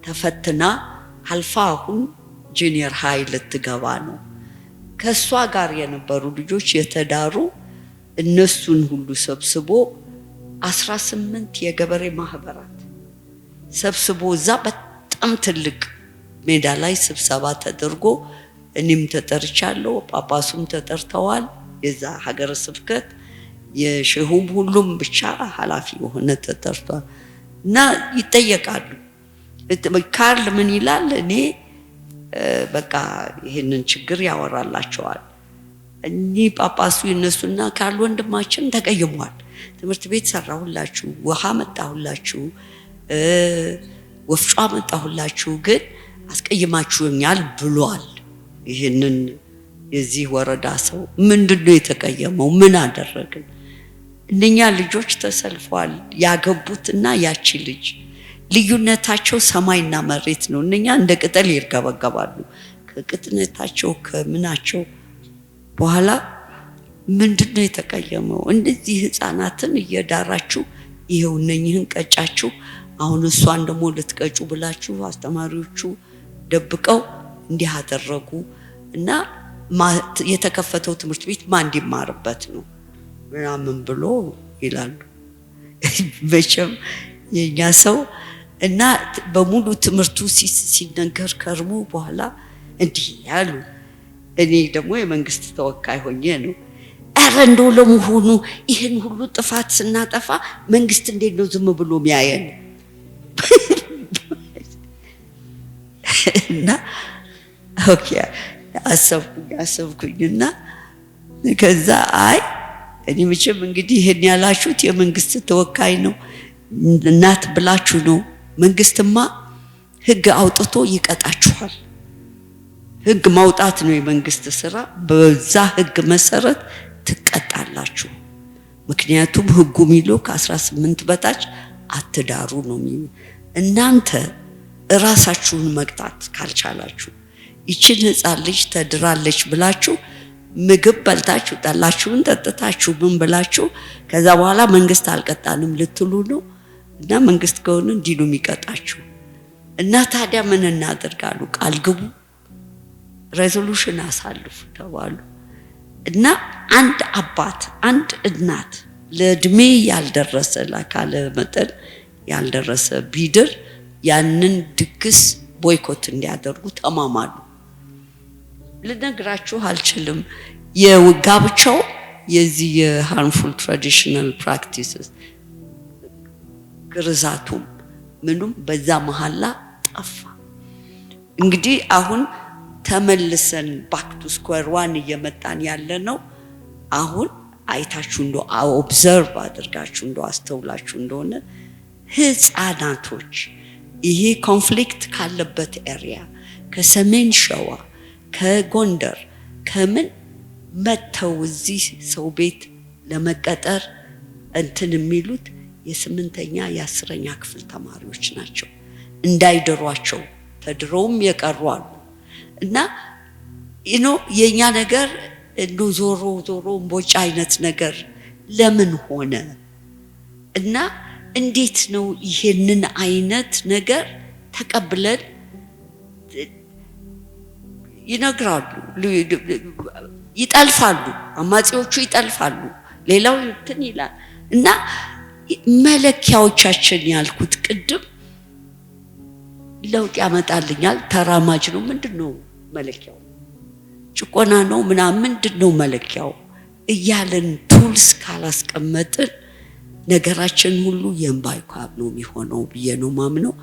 ተፈትና አልፋ አሁን ጁኒየር ሃይ ልትገባ ነው። ከሷ ጋር የነበሩ ልጆች የተዳሩ እነሱን ሁሉ ሰብስቦ 18 የገበሬ ማህበራት ሰብስቦ እዛ በጣም ትልቅ ሜዳ ላይ ስብሰባ ተደርጎ እኔም ተጠርቻለሁ፣ ጳጳሱም ተጠርተዋል፣ የዛ ሀገረ ስብከት የሸሁም ሁሉም ብቻ ኃላፊ የሆነ ተጠርቷል። እና ይጠየቃሉ። ካርል ምን ይላል? እኔ በቃ ይሄንን ችግር ያወራላቸዋል። እኚህ ጳጳሱ ይነሱና ካርል ወንድማችን ተቀይሟል፣ ትምህርት ቤት ሰራሁላችሁ፣ ውሃ መጣሁላችሁ፣ ወፍጮ መጣሁላችሁ፣ ግን አስቀይማችሁኛል ብሏል። ይህንን የዚህ ወረዳ ሰው ምንድነው የተቀየመው? ምን አደረግን? እነኛ ልጆች ተሰልፈዋል። ያገቡትና ያቺ ልጅ ልዩነታቸው ሰማይና መሬት ነው። እነኛ እንደ ቅጠል ይርገበገባሉ። ከቅጥነታቸው ከምናቸው በኋላ ምንድነው የተቀየመው? እንደዚህ ህፃናትን እየዳራችሁ ይሄው እነኝህን ቀጫችሁ፣ አሁን እሷን ደግሞ ልትቀጩ ብላችሁ አስተማሪዎቹ ደብቀው እንዲህ አደረጉ እና የተከፈተው ትምህርት ቤት ማን እንዲማርበት ነው ምናምን ብሎ ይላሉ። መቼም የኛ ሰው እና በሙሉ ትምህርቱ ሲነገር ከርሞ በኋላ እንዲህ ያሉ። እኔ ደግሞ የመንግስት ተወካይ ሆኜ ነው ኧረ እንደው ለመሆኑ ይህን ሁሉ ጥፋት ስናጠፋ መንግስት እንዴት ነው ዝም ብሎ የሚያየን? እና ኦኬ አሰብኩኝና ከዛ አይ እኔ መቼም እንግዲህ ይሄን ያላችሁት የመንግስት ተወካይ ነው እናት ብላችሁ ነው። መንግስትማ ህግ አውጥቶ ይቀጣችኋል። ህግ ማውጣት ነው የመንግስት ስራ። በዛ ህግ መሰረት ትቀጣላችሁ። ምክንያቱም ህጉ የሚለው ከ18 በታች አትዳሩ ነው የሚለው። እናንተ ራሳችሁን መቅጣት ካልቻላችሁ ይችን ህፃን ልጅ ተድራለች ብላችሁ ምግብ በልታችሁ ጠላችሁን ጠጥታችሁ ምን ብላችሁ ከዛ በኋላ መንግስት አልቀጣንም ልትሉ ነው። እና መንግስት ከሆነ እንዲህ ነው የሚቀጣችሁ። እና ታዲያ ምን እናደርጋሉ? ቃል ግቡ፣ ሬዞሉሽን አሳልፉ ተባሉ። እና አንድ አባት አንድ እናት ለእድሜ ያልደረሰ ለአካለ መጠን ያልደረሰ ቢድር ያንን ድግስ ቦይኮት እንዲያደርጉ ተማማሉ። ልነግራችሁ አልችልም። የጋብቻው የዚህ የሃርምፉል ትራዲሽናል ፕራክቲስስ ግርዛቱም ምኑም በዛ መሐላ ጠፋ። እንግዲህ አሁን ተመልሰን ባክ ቱ ስኩዌር ዋን እየመጣን ያለ ነው። አሁን አይታችሁ እንደው ኦብዘርቭ አድርጋችሁ እንደው አስተውላችሁ እንደሆነ ህፃናቶች ይሄ ኮንፍሊክት ካለበት ኤሪያ ከሰሜን ሸዋ ከጎንደር ከምን መተው እዚህ ሰው ቤት ለመቀጠር እንትን የሚሉት የ8ኛ የ10ኛ ክፍል ተማሪዎች ናቸው። እንዳይደሯቸው ተድረውም የቀሩ አሉ። እና የኛ ነገር እንደው ዞሮ እምቦጭ አይነት ነገር ለምን ሆነ? እና እንዴት ነው ይሄንን አይነት ነገር ተቀብለን ይነግራሉ፣ ይጠልፋሉ፣ አማጺዎቹ ይጠልፋሉ፣ ሌላው እንትን ይላል። እና መለኪያዎቻችን ያልኩት ቅድም ለውጥ ያመጣልኛል ተራማጅ ነው ምንድነው መለኪያው? ጭቆና ነው ምናምን ምንድነው መለኪያው? እያለን ቱልስ ካላስቀመጥን ነገራችን ሁሉ የምባይካብ ነው የሚሆነው ብዬ ነው ማምነው።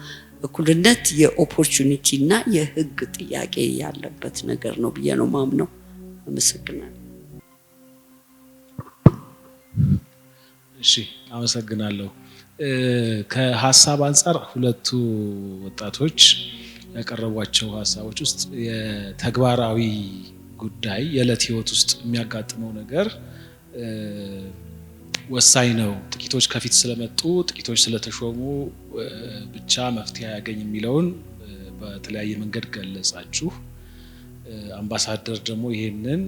እኩልነት የኦፖርቹኒቲ እና የህግ ጥያቄ ያለበት ነገር ነው ብዬ ነው ማምነው። አመሰግናለሁ። እሺ አመሰግናለሁ። ከሐሳብ አንፃር ሁለቱ ወጣቶች ያቀረቧቸው ሐሳቦች ውስጥ የተግባራዊ ጉዳይ የዕለት ህይወት ውስጥ የሚያጋጥመው ነገር ወሳኝ ነው። ጥቂቶች ከፊት ስለመጡ ጥቂቶች ስለተሾሙ ብቻ መፍትሄ ያገኝ የሚለውን በተለያየ መንገድ ገለጻችሁ። አምባሳደር ደግሞ ይሄንን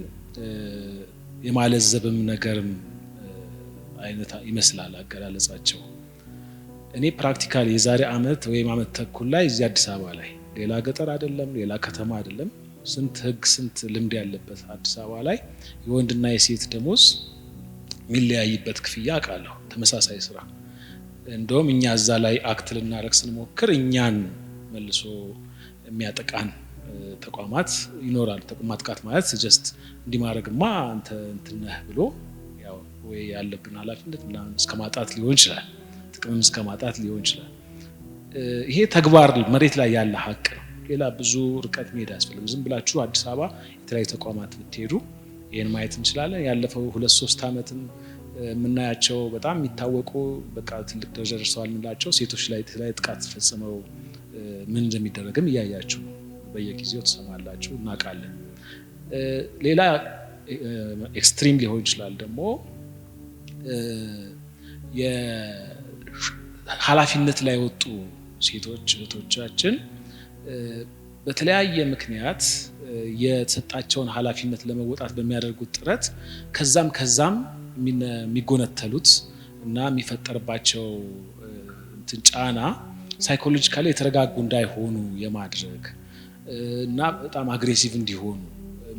የማለዘብም ነገርም አይነት ይመስላል አገላለጻቸው። እኔ ፕራክቲካሊ የዛሬ አመት ወይም አመት ተኩል ላይ እዚህ አዲስ አበባ ላይ ሌላ ገጠር አይደለም ሌላ ከተማ አይደለም ስንት ህግ ስንት ልምድ ያለበት አዲስ አበባ ላይ የወንድና የሴት ደሞዝ የሚለያይበት ክፍያ አውቃለሁ። ተመሳሳይ ስራ እንደውም እኛ እዛ ላይ አክት ልናረግ ስንሞክር እኛን መልሶ የሚያጠቃን ተቋማት ይኖራሉ። ማጥቃት ማለት ጀስት እንዲማረግማ አንተ እንትነህ ብሎ ያው ወይ ያለብን ኃላፊነት ምናምን እስከማጣት ሊሆን ይችላል፣ ጥቅምም እስከማጣት ሊሆን ይችላል። ይሄ ተግባር መሬት ላይ ያለ ሀቅ ነው። ሌላ ብዙ ርቀት መሄድ አያስፈልግም። ዝም ብላችሁ አዲስ አበባ የተለያዩ ተቋማት ብትሄዱ ይሄን ማየት እንችላለን። ያለፈው 2-3 አመትም የምናያቸው በጣም የሚታወቁ በቃ ትልቅ ደረጃ ደርሰዋል የምንላቸው ሴቶች ላይ ጥቃት ፈጽመው ምን እንደሚደረግም እያያችሁ በየጊዜው ተሰማላችሁ እናውቃለን። ሌላ ኤክስትሪም ሊሆን ይችላል ደግሞ የኃላፊነት ላይ ወጡ ሴቶች እህቶቻችን በተለያየ ምክንያት የተሰጣቸውን ኃላፊነት ለመወጣት በሚያደርጉት ጥረት ከዛም የሚጎነተሉት እና የሚፈጠርባቸው ጫና ሳይኮሎጂካሊ የተረጋጉ እንዳይሆኑ የማድረግ እና በጣም አግሬሲቭ እንዲሆኑ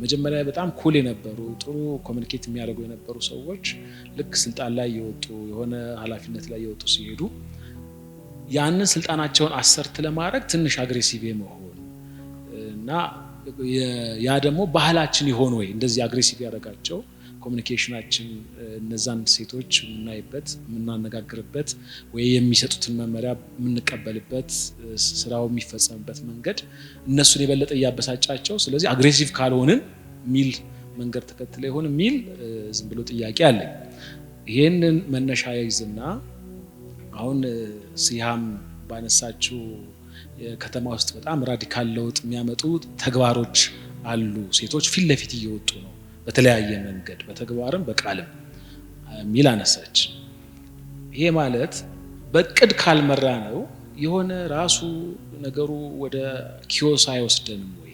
መጀመሪያ በጣም ኩል የነበሩ ጥሩ ኮሚኒኬት የሚያደርጉ የነበሩ ሰዎች ልክ ስልጣን ላይ የወጡ የሆነ ኃላፊነት ላይ የወጡ ሲሄዱ ያንን ስልጣናቸውን አሰርት ለማድረግ ትንሽ አግሬሲቭ የመሆን እና ያ ደግሞ ባህላችን ይሆን ወይ እንደዚህ አግሬሲቭ ያደርጋቸው ኮሚኒኬሽናችን እነዛን ሴቶች የምናይበት የምናነጋግርበት ወይ የሚሰጡትን መመሪያ የምንቀበልበት ስራው የሚፈጸምበት መንገድ እነሱን የበለጠ እያበሳጫቸው ስለዚህ አግሬሲቭ ካልሆንን ሚል መንገድ ተከትለ ይሆን ሚል ዝም ብሎ ጥያቄ አለኝ። ይሄንን መነሻ ይዝና አሁን ሲሃም ባነሳችው የከተማ ውስጥ በጣም ራዲካል ለውጥ የሚያመጡ ተግባሮች አሉ። ሴቶች ፊት ለፊት እየወጡ ነው በተለያየ መንገድ በተግባርም በቃልም ሚል አነሳች። ይሄ ማለት በቅድ ካልመራ ነው የሆነ ራሱ ነገሩ ወደ ኪዮስ አይወስደንም ወይ?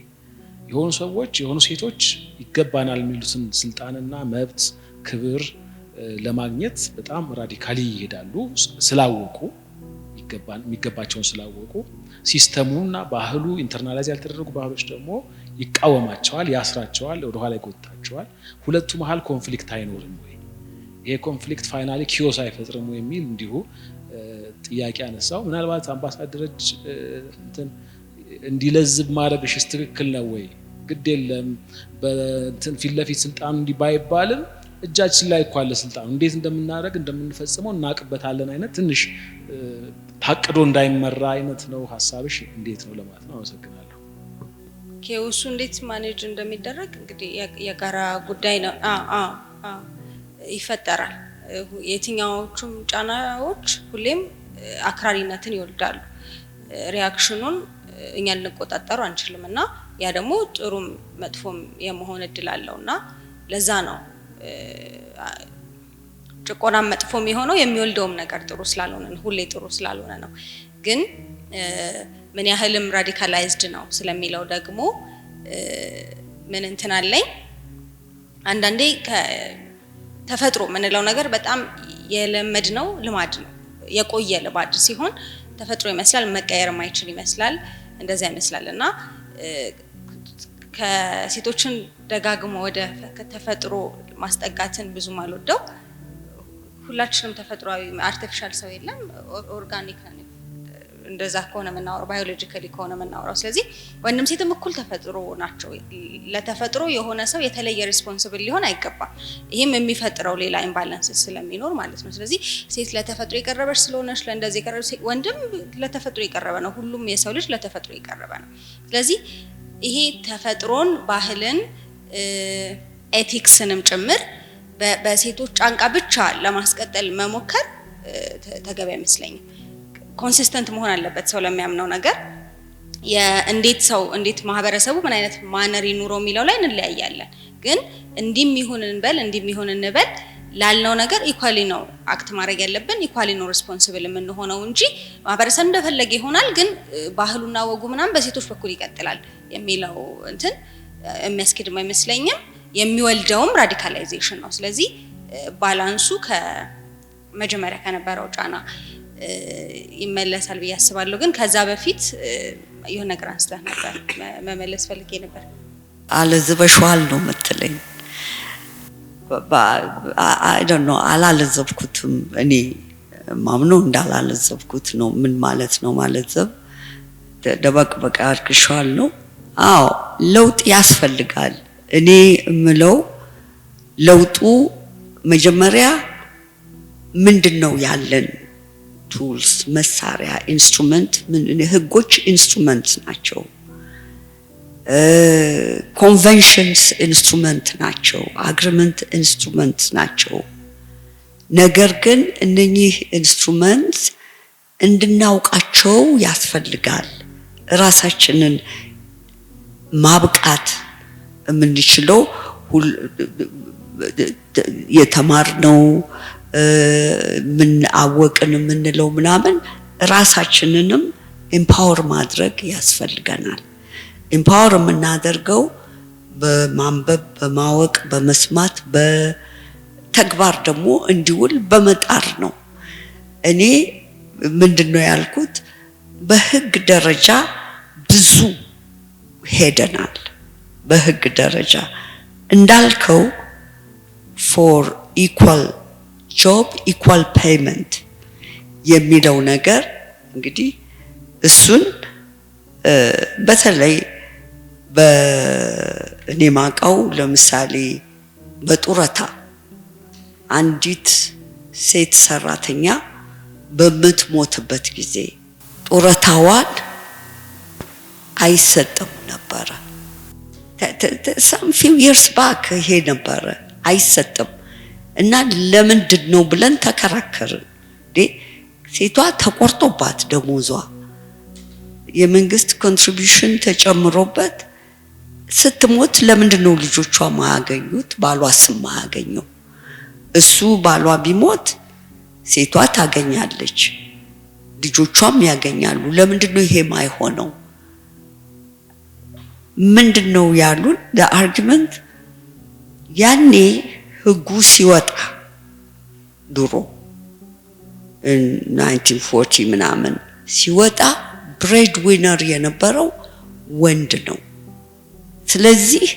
የሆኑ ሰዎች የሆኑ ሴቶች ይገባናል የሚሉትን ስልጣንና መብት ክብር ለማግኘት በጣም ራዲካሊ ይሄዳሉ ስላወቁ የሚገባቸውን ስላወቁ ሲስተሙና ባህሉ ኢንተርናላይዝ ያልተደረጉ ባህሎች ደግሞ ይቃወማቸዋል ያስራቸዋል ወደ ኋላ ይጎታቸዋል። ሁለቱ መሃል ኮንፍሊክት አይኖርም ወይ? ይሄ ኮንፍሊክት ፋይናሊ ኪዮስ አይፈጥርም ወይ የሚል እንዲሁ ጥያቄ አነሳው። ምናልባት አምባሳደሮች እንዲለዝብ ማድረግሽ ትክክል ነው ወይ? ግድ የለም በእንትን ፊት ለፊት ስልጣኑ እንዲባይባልም እጃችን ላይ እኮ አለ ስልጣኑ እንዴት እንደምናደርግ እንደምንፈጽመው እናውቅበታለን አይነት ትንሽ ታቅዶ እንዳይመራ አይነት ነው ሐሳብሽ እንዴት ነው ለማለት ነው። አመሰግናለሁ። ኬውሱ እንዴት ማኔጅ እንደሚደረግ እንግዲህ የጋራ ጉዳይ ነው። ይፈጠራል። የትኛዎቹም ጫናዎች ሁሌም አክራሪነትን ይወልዳሉ። ሪአክሽኑን እኛ ልንቆጣጠሩ አንችልምና ያ ደግሞ ጥሩም መጥፎም የመሆን እድል አለውና ለዛ ነው ጭቆና መጥፎም የሆነው የሚወልደውም ነገር ጥሩ ስላልሆነ ነው ሁሌ ጥሩ ስላልሆነ ነው። ግን ምን ያህልም ራዲካላይዝድ ነው ስለሚለው ደግሞ ምን እንትን አለኝ አንዳንዴ ተፈጥሮ ምንለው ነገር በጣም የለመድነው ልማድ ነው የቆየ ልማድ ሲሆን ተፈጥሮ ይመስላል መቀየር ማይችል ይመስላል እንደዛ ይመስላልና ከሴቶችን ደጋግሞ ወደ ተፈጥሮ ማስጠጋትን ብዙ ማልወደው ሁላችንም ተፈጥሯዊ አርቲፊሻል ሰው የለም ኦርጋኒክ ነው እንደዛ ከሆነ የምናወራው ባዮሎጂካሊ ከሆነ የምናወራው ስለዚህ ወንድም ሴትም እኩል ተፈጥሮ ናቸው። ለተፈጥሮ የሆነ ሰው የተለየ ሪስፖንሲብል ሊሆን አይገባም። ይሄም የሚፈጥረው ሌላ ኢምባላንስ ስለሚኖር ማለት ነው። ስለዚህ ሴት ለተፈጥሮ የቀረበች ስለሆነች ለእንደዚህ የቀረበች ወንድም ለተፈጥሮ የቀረበ ነው። ሁሉም የሰው ልጅ ለተፈጥሮ የቀረበ ነው። ስለዚህ ይሄ ተፈጥሮን ባህልን ኤቲክስንም ጭምር በሴቶች ጫንቃ ብቻ ለማስቀጠል መሞከር ተገቢ አይመስለኝም። ኮንሲስተንት መሆን አለበት ሰው ለሚያምነው ነገር እንዴት ማህበረሰቡ ምን አይነት ማነር ይኑረው የሚለው ላይ እንለያያለን። ግን እንዲም ይሁን እንበል ላልነው ነገር ኢኳሊ ነው አክት ማድረግ ያለብን ኢኳሊ ነው ሪስፖንሲብል የምንሆነው እንጂ ማህበረሰብ እንደፈለገ ይሆናል ግን ባህሉና ወጉ ምናምን በሴቶች በኩል ይቀጥላል የሚለው እንትን የሚያስኬድም አይመስለኝም። የሚወልደውም ራዲካላይዜሽን ነው። ስለዚህ ባላንሱ ከመጀመሪያ ከነበረው ጫና ይመለሳል ብዬ አስባለሁ። ግን ከዛ በፊት የሆነ ነገር አንስተህ ነበር መመለስ ፈልጌ ነበር። አለዝበሽዋል ነው የምትለኝ? I don't know አላለዘብኩትም። እኔ ማምነው እንዳላለዘብኩት ነው። ምን ማለት ነው ማለዘብ? ደበቅ በቃ አድርግሻል ነው። አዎ ለውጥ ያስፈልጋል። እኔ እምለው ለውጡ መጀመሪያ ምንድነው ያለን ቱልስ መሳሪያ ኢንስትሩመንት ህጎች ኢንስትሩመንት ናቸው። ኮንቬንሽንስ ኢንስትሩመንት ናቸው። አግሪመንት ኢንስትሩመንት ናቸው። ነገር ግን እነኚህ ኢንስትሩመንትስ እንድናውቃቸው ያስፈልጋል። ራሳችንን ማብቃት የምንችለው የተማርነው ምን አወቅን የምንለው ምናምን ራሳችንንም ኤምፓወር ማድረግ ያስፈልገናል። ኤምፓወር የምናደርገው በማንበብ፣ በማወቅ፣ በመስማት፣ በተግባር ደግሞ እንዲውል በመጣር ነው። እኔ ምንድነው ያልኩት በህግ ደረጃ ብዙ ሄደናል። በህግ ደረጃ እንዳልከው ፎር ኢኳል ጆብ ኢኳል ፔይመንት የሚለው ነገር እንግዲህ እሱን በተለይ በእኔ ማውቀው ለምሳሌ በጡረታ አንዲት ሴት ሰራተኛ በምትሞትበት ጊዜ ጡረታዋን አይሰጥም ነበረ። some few years back ይሄ ነበረ አይሰጥም እና ለምንድን ነው ብለን ተከራከርን። ሴቷ ተቆርጦባት ደሞዟ የመንግስት ኮንትሪቢዩሽን ተጨምሮበት ስትሞት ለምንድን ነው ልጆቿ ማያገኙት? ባሏ ስም ማያገኘው? እሱ ባሏ ቢሞት ሴቷ ታገኛለች፣ ልጆቿም ያገኛሉ። ለምንድን ነው ይሄ ማይሆነው? ምንድነው ያሉን? ለአርጊመንት ያኔ ህጉ ሲወጣ ድሮ 1940 ምናምን ሲወጣ ብሬድ ዊነር የነበረው ወንድ ነው። ስለዚህ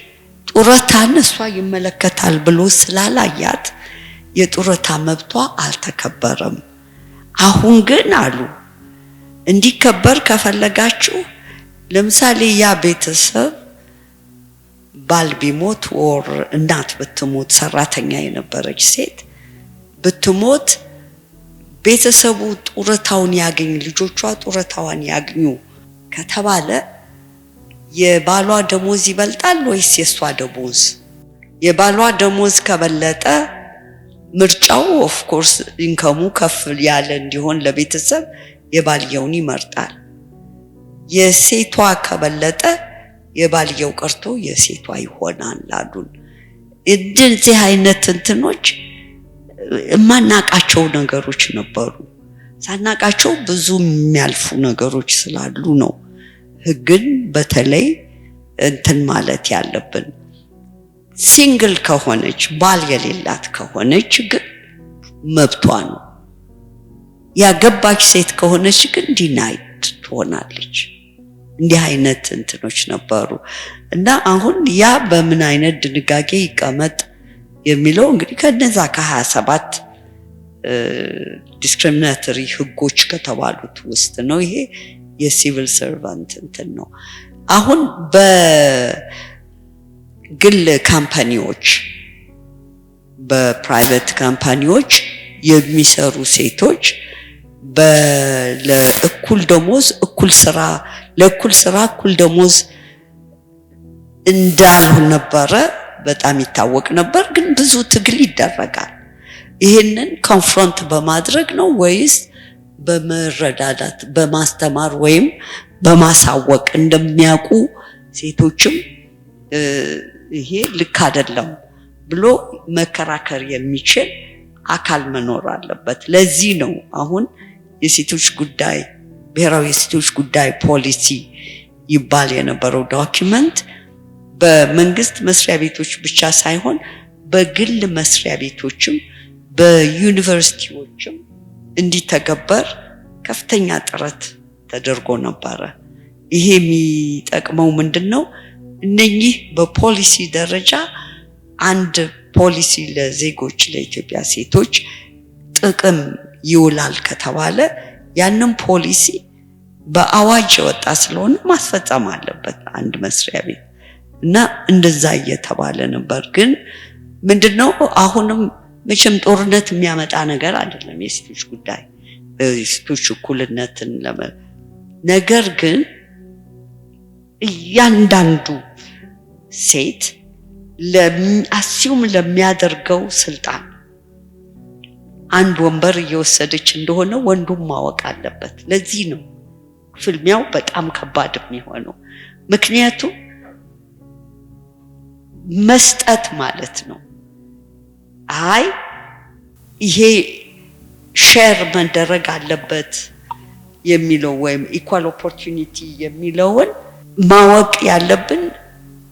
ጡረታን እሷ ይመለከታል ብሎ ስላላያት የጡረታ መብቷ አልተከበረም። አሁን ግን አሉ እንዲከበር ከፈለጋችሁ ለምሳሌ ያ ቤተሰብ ባል ቢሞት ወር እናት ብትሞት ሰራተኛ የነበረች ሴት ብትሞት ቤተሰቡ ጡረታውን ያገኝ፣ ልጆቿ ጡረታዋን ያግኙ ከተባለ የባሏ ደሞዝ ይበልጣል ወይስ የሷ ደሞዝ? የባሏ ደሞዝ ከበለጠ ምርጫው ኦፍ ኮርስ ኢንከሙ ከፍ ያለ እንዲሆን ለቤተሰብ የባልየውን ይመርጣል። የሴቷ ከበለጠ የባልየው ቀርቶ የሴቷ ይሆናል አሉን። እንደዚህ አይነት እንትኖች የማናቃቸው ነገሮች ነበሩ። ሳናቃቸው ብዙ የሚያልፉ ነገሮች ስላሉ ነው ህግን በተለይ እንትን ማለት ያለብን። ሲንግል ከሆነች ባል የሌላት ከሆነች ግን መብቷ ነው። ያገባች ሴት ከሆነች ግን ዲናይድ ትሆናለች። እንዲህ አይነት እንትኖች ነበሩ እና አሁን ያ በምን አይነት ድንጋጌ ይቀመጥ የሚለው እንግዲህ ከነዛ ከ27 ዲስክሪሚናቶሪ ህጎች ከተባሉት ውስጥ ነው። ይሄ የሲቪል ሰርቫንት እንትን ነው። አሁን በግል ካምፓኒዎች በፕራይቬት ካምፓኒዎች የሚሰሩ ሴቶች ለእኩል ደሞዝ እኩል ስራ ለእኩል ስራ እኩል ደሞዝ እንዳልነበረ በጣም ይታወቅ ነበር። ግን ብዙ ትግል ይደረጋል። ይሄንን ኮንፍሮንት በማድረግ ነው ወይስ በመረዳዳት በማስተማር ወይም በማሳወቅ እንደሚያውቁ ሴቶችም ይሄ ልክ አይደለም ብሎ መከራከር የሚችል አካል መኖር አለበት። ለዚህ ነው አሁን የሴቶች ጉዳይ ብሔራዊ የሴቶች ጉዳይ ፖሊሲ ይባል የነበረው ዶክመንት በመንግስት መስሪያ ቤቶች ብቻ ሳይሆን በግል መስሪያ ቤቶችም በዩኒቨርሲቲዎችም እንዲተገበር ከፍተኛ ጥረት ተደርጎ ነበረ። ይሄ የሚጠቅመው ምንድነው? እነኚህ በፖሊሲ ደረጃ አንድ ፖሊሲ ለዜጎች ለኢትዮጵያ ሴቶች ጥቅም ይውላል ከተባለ ያንን ፖሊሲ በአዋጅ የወጣ ስለሆነ ማስፈጸም አለበት አንድ መስሪያ ቤት እና እንደዛ እየተባለ ነበር። ግን ምንድነው አሁንም መቼም ጦርነት የሚያመጣ ነገር አይደለም የሴቶች ጉዳይ የሴቶች እኩልነትን ነገር ግን እያንዳንዱ ሴት አሲዩም ለሚያደርገው ስልጣን አንድ ወንበር እየወሰደች እንደሆነ ወንዱም ማወቅ አለበት። ለዚህ ነው ፍልሚያው በጣም ከባድ የሚሆነው። ምክንያቱም መስጠት ማለት ነው። አይ ይሄ ሼር መደረግ አለበት የሚለው ወይም ኢኳል ኦፖርቹኒቲ የሚለውን ማወቅ ያለብን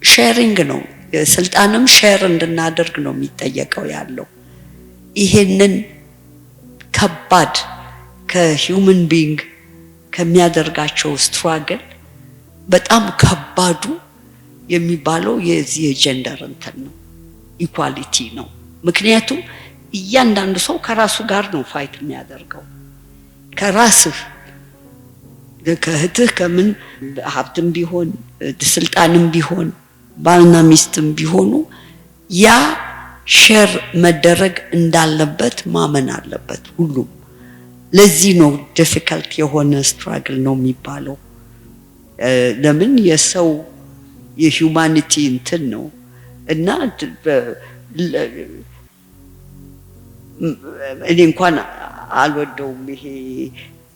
ሼሪንግ ነው። ስልጣንም ሼር እንድናደርግ ነው የሚጠየቀው ያለው። ይሄንን ከባድ ከሂውመን ቢንግ ከሚያደርጋቸው ስትራግል በጣም ከባዱ የሚባለው የዚህ የጀንደር እንትን ነው፣ ኢኳሊቲ ነው። ምክንያቱም እያንዳንዱ ሰው ከራሱ ጋር ነው ፋይት የሚያደርገው። ከራስህ ከእህትህ ከምን ሀብትም ቢሆን ስልጣንም ቢሆን ባልና ሚስትም ቢሆኑ ያ ሼር መደረግ እንዳለበት ማመን አለበት ሁሉም። ለዚህ ነው ዲፊካልት የሆነ ስትራግል ነው የሚባለው። ለምን የሰው የሂውማኒቲ እንትን ነው እና እኔ እንኳን አልወደውም ይሄ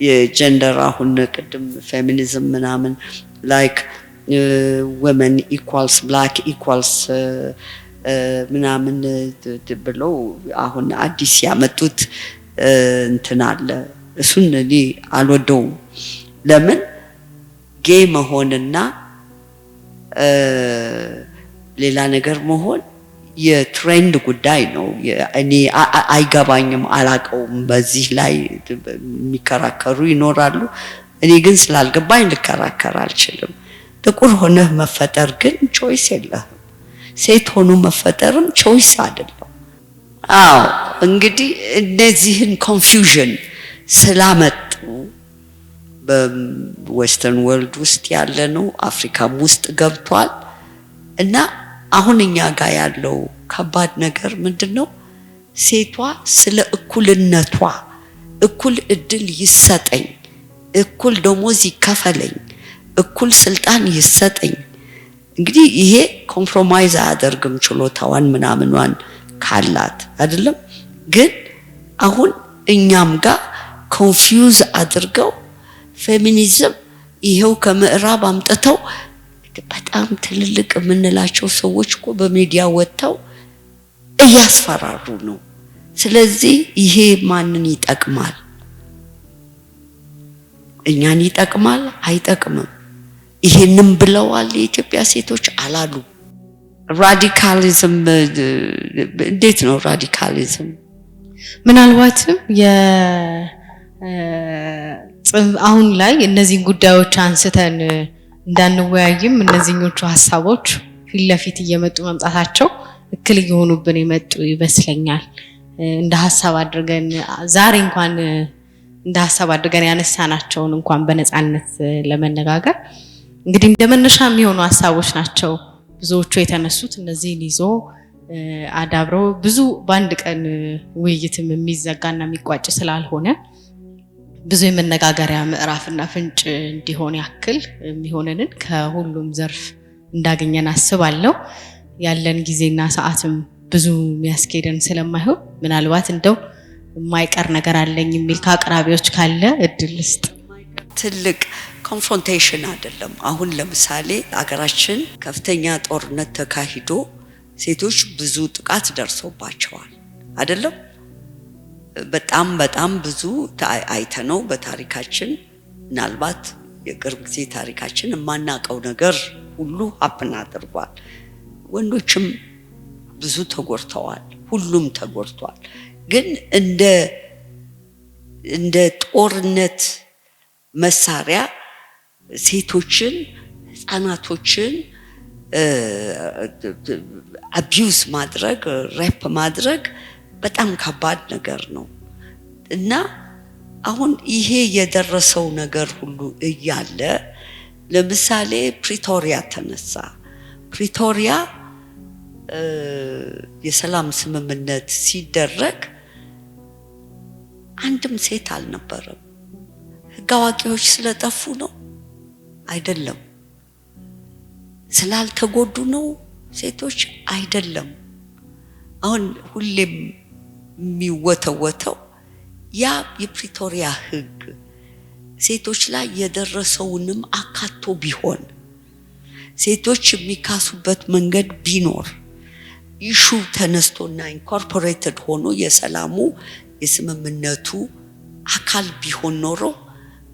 የጀንደር አሁን ቅድም ፌሚኒዝም ምናምን ላይክ women equals black equals ምናምን ብለው አሁን አዲስ ያመጡት እንትን አለ። እሱን እኔ አልወደውም። ለምን ጌይ መሆንና ሌላ ነገር መሆን የትሬንድ ጉዳይ ነው። እኔ አይገባኝም፣ አላቀውም። በዚህ ላይ የሚከራከሩ ይኖራሉ። እኔ ግን ስላልገባኝ ልከራከር አልችልም። ጥቁር ሆነህ መፈጠር ግን ቾይስ የለህም። ሴት ሆኖ መፈጠርም ቾይስ አይደለም። አዎ እንግዲህ እነዚህን ኮንፊውዥን ስላመጡ በዌስተርን ወርልድ ውስጥ ያለ ነው፣ አፍሪካም ውስጥ ገብቷል። እና አሁን እኛ ጋር ያለው ከባድ ነገር ምንድነው? ሴቷ ስለ እኩልነቷ እኩል እድል ይሰጠኝ፣ እኩል ደሞዝ ይከፈለኝ፣ እኩል ስልጣን ይሰጠኝ። እንግዲህ ይሄ ኮምፕሮማይዝ አያደርግም ችሎታዋን ምናምኗን ካላት አይደለም። ግን አሁን እኛም ጋር ኮንፊውዝ አድርገው ፌሚኒዝም ይሄው ከምዕራብ አምጥተው በጣም ትልልቅ የምንላቸው ሰዎች እኮ በሚዲያ ወጥተው እያስፈራሩ ነው። ስለዚህ ይሄ ማንን ይጠቅማል? እኛን ይጠቅማል? አይጠቅምም። ይሄንም ብለዋል የኢትዮጵያ ሴቶች አላሉ። ራዲካሊዝም እንዴት ነው ራዲካሊዝም? ምናልባትም አሁን ላይ እነዚህን ጉዳዮች አንስተን እንዳንወያይም እነዚህኞቹ ሀሳቦች ፊት ለፊት እየመጡ መምጣታቸው እክል እየሆኑብን የመጡ ይመስለኛል። እንደ ሀሳብ አድርገን ዛሬ እንኳን እንደ ሀሳብ አድርገን ያነሳናቸውን እንኳን በነፃነት ለመነጋገር እንግዲህ እንደመነሻ የሚሆኑ ሀሳቦች ናቸው ብዙዎቹ የተነሱት። እነዚህን ይዞ አዳብረው ብዙ በአንድ ቀን ውይይትም የሚዘጋና የሚቋጭ ስላልሆነ ብዙ የመነጋገሪያ ምዕራፍና ፍንጭ እንዲሆን ያክል የሚሆነንን ከሁሉም ዘርፍ እንዳገኘን አስባለሁ። ያለን ጊዜና ሰዓትም ብዙ የሚያስኬደን ስለማይሆን ምናልባት እንደው የማይቀር ነገር አለኝ የሚል ከአቅራቢዎች ካለ እድል ልስጥ። ትልቅ ኮንፍሮንቴሽን አይደለም። አሁን ለምሳሌ አገራችን ከፍተኛ ጦርነት ተካሂዶ ሴቶች ብዙ ጥቃት ደርሶባቸዋል አይደለም? በጣም ብዙ አይተነው በታሪካችን ምናልባት የቅርብ ጊዜ ታሪካችን የማናቀው ነገር ሁሉ ሀፕን አድርጓል። ወንዶችም ብዙ ተጎድተዋል፣ ሁሉም ተጎድተዋል። ግን እንደ ጦርነት መሳሪያ ሴቶችን፣ ህፃናቶችን አቢዩዝ ማድረግ፣ ሬፕ ማድረግ በጣም ከባድ ነገር ነው እና አሁን ይሄ የደረሰው ነገር ሁሉ እያለ ለምሳሌ ፕሪቶሪያ ተነሳ። ፕሪቶሪያ የሰላም ስምምነት ሲደረግ አንድም ሴት አልነበረም። ህግ አዋቂዎች ስለጠፉ ነው አይደለም። ስላልተጎዱ ነው ሴቶች አይደለም። አሁን ሁሌም የሚወተወተው ያ የፕሪቶሪያ ህግ ሴቶች ላይ የደረሰውንም አካቶ ቢሆን ሴቶች የሚካሱበት መንገድ ቢኖር ኢሹ ተነስቶና ኢንኮርፖሬትድ ሆኖ የሰላሙ የስምምነቱ አካል ቢሆን ኖሮ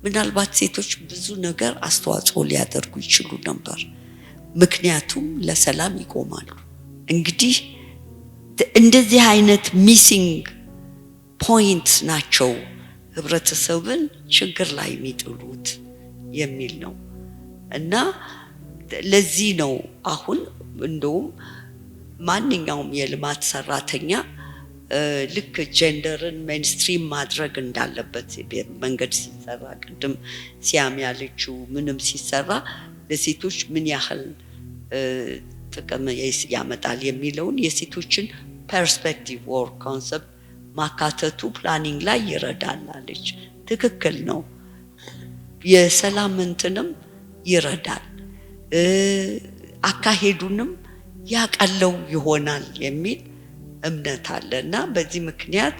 ምናልባት ሴቶች ብዙ ነገር አስተዋጽኦ ሊያደርጉ ይችሉ ነበር። ምክንያቱም ለሰላም ይቆማሉ። እንግዲህ እንደዚህ አይነት ሚሲንግ ፖይንትስ ናቸው ህብረተሰብን ችግር ላይ የሚጥሉት የሚል ነው። እና ለዚህ ነው አሁን እንደውም ማንኛውም የልማት ሰራተኛ ልክ ጀንደርን ሜንስትሪም ማድረግ እንዳለበት መንገድ ሲሰራ ቅድም ሲያም ያለችው ምንም ሲሰራ ለሴቶች ምን ያህል ጥቅም ያመጣል የሚለውን የሴቶችን ፐርስፔክቲቭ ኦር ኮንሰፕት ማካተቱ ፕላኒንግ ላይ ይረዳል አለች። ትክክል ነው። የሰላም እንትንም ይረዳል፣ አካሄዱንም ያቀለው ይሆናል የሚል እምነት አለ እና በዚህ ምክንያት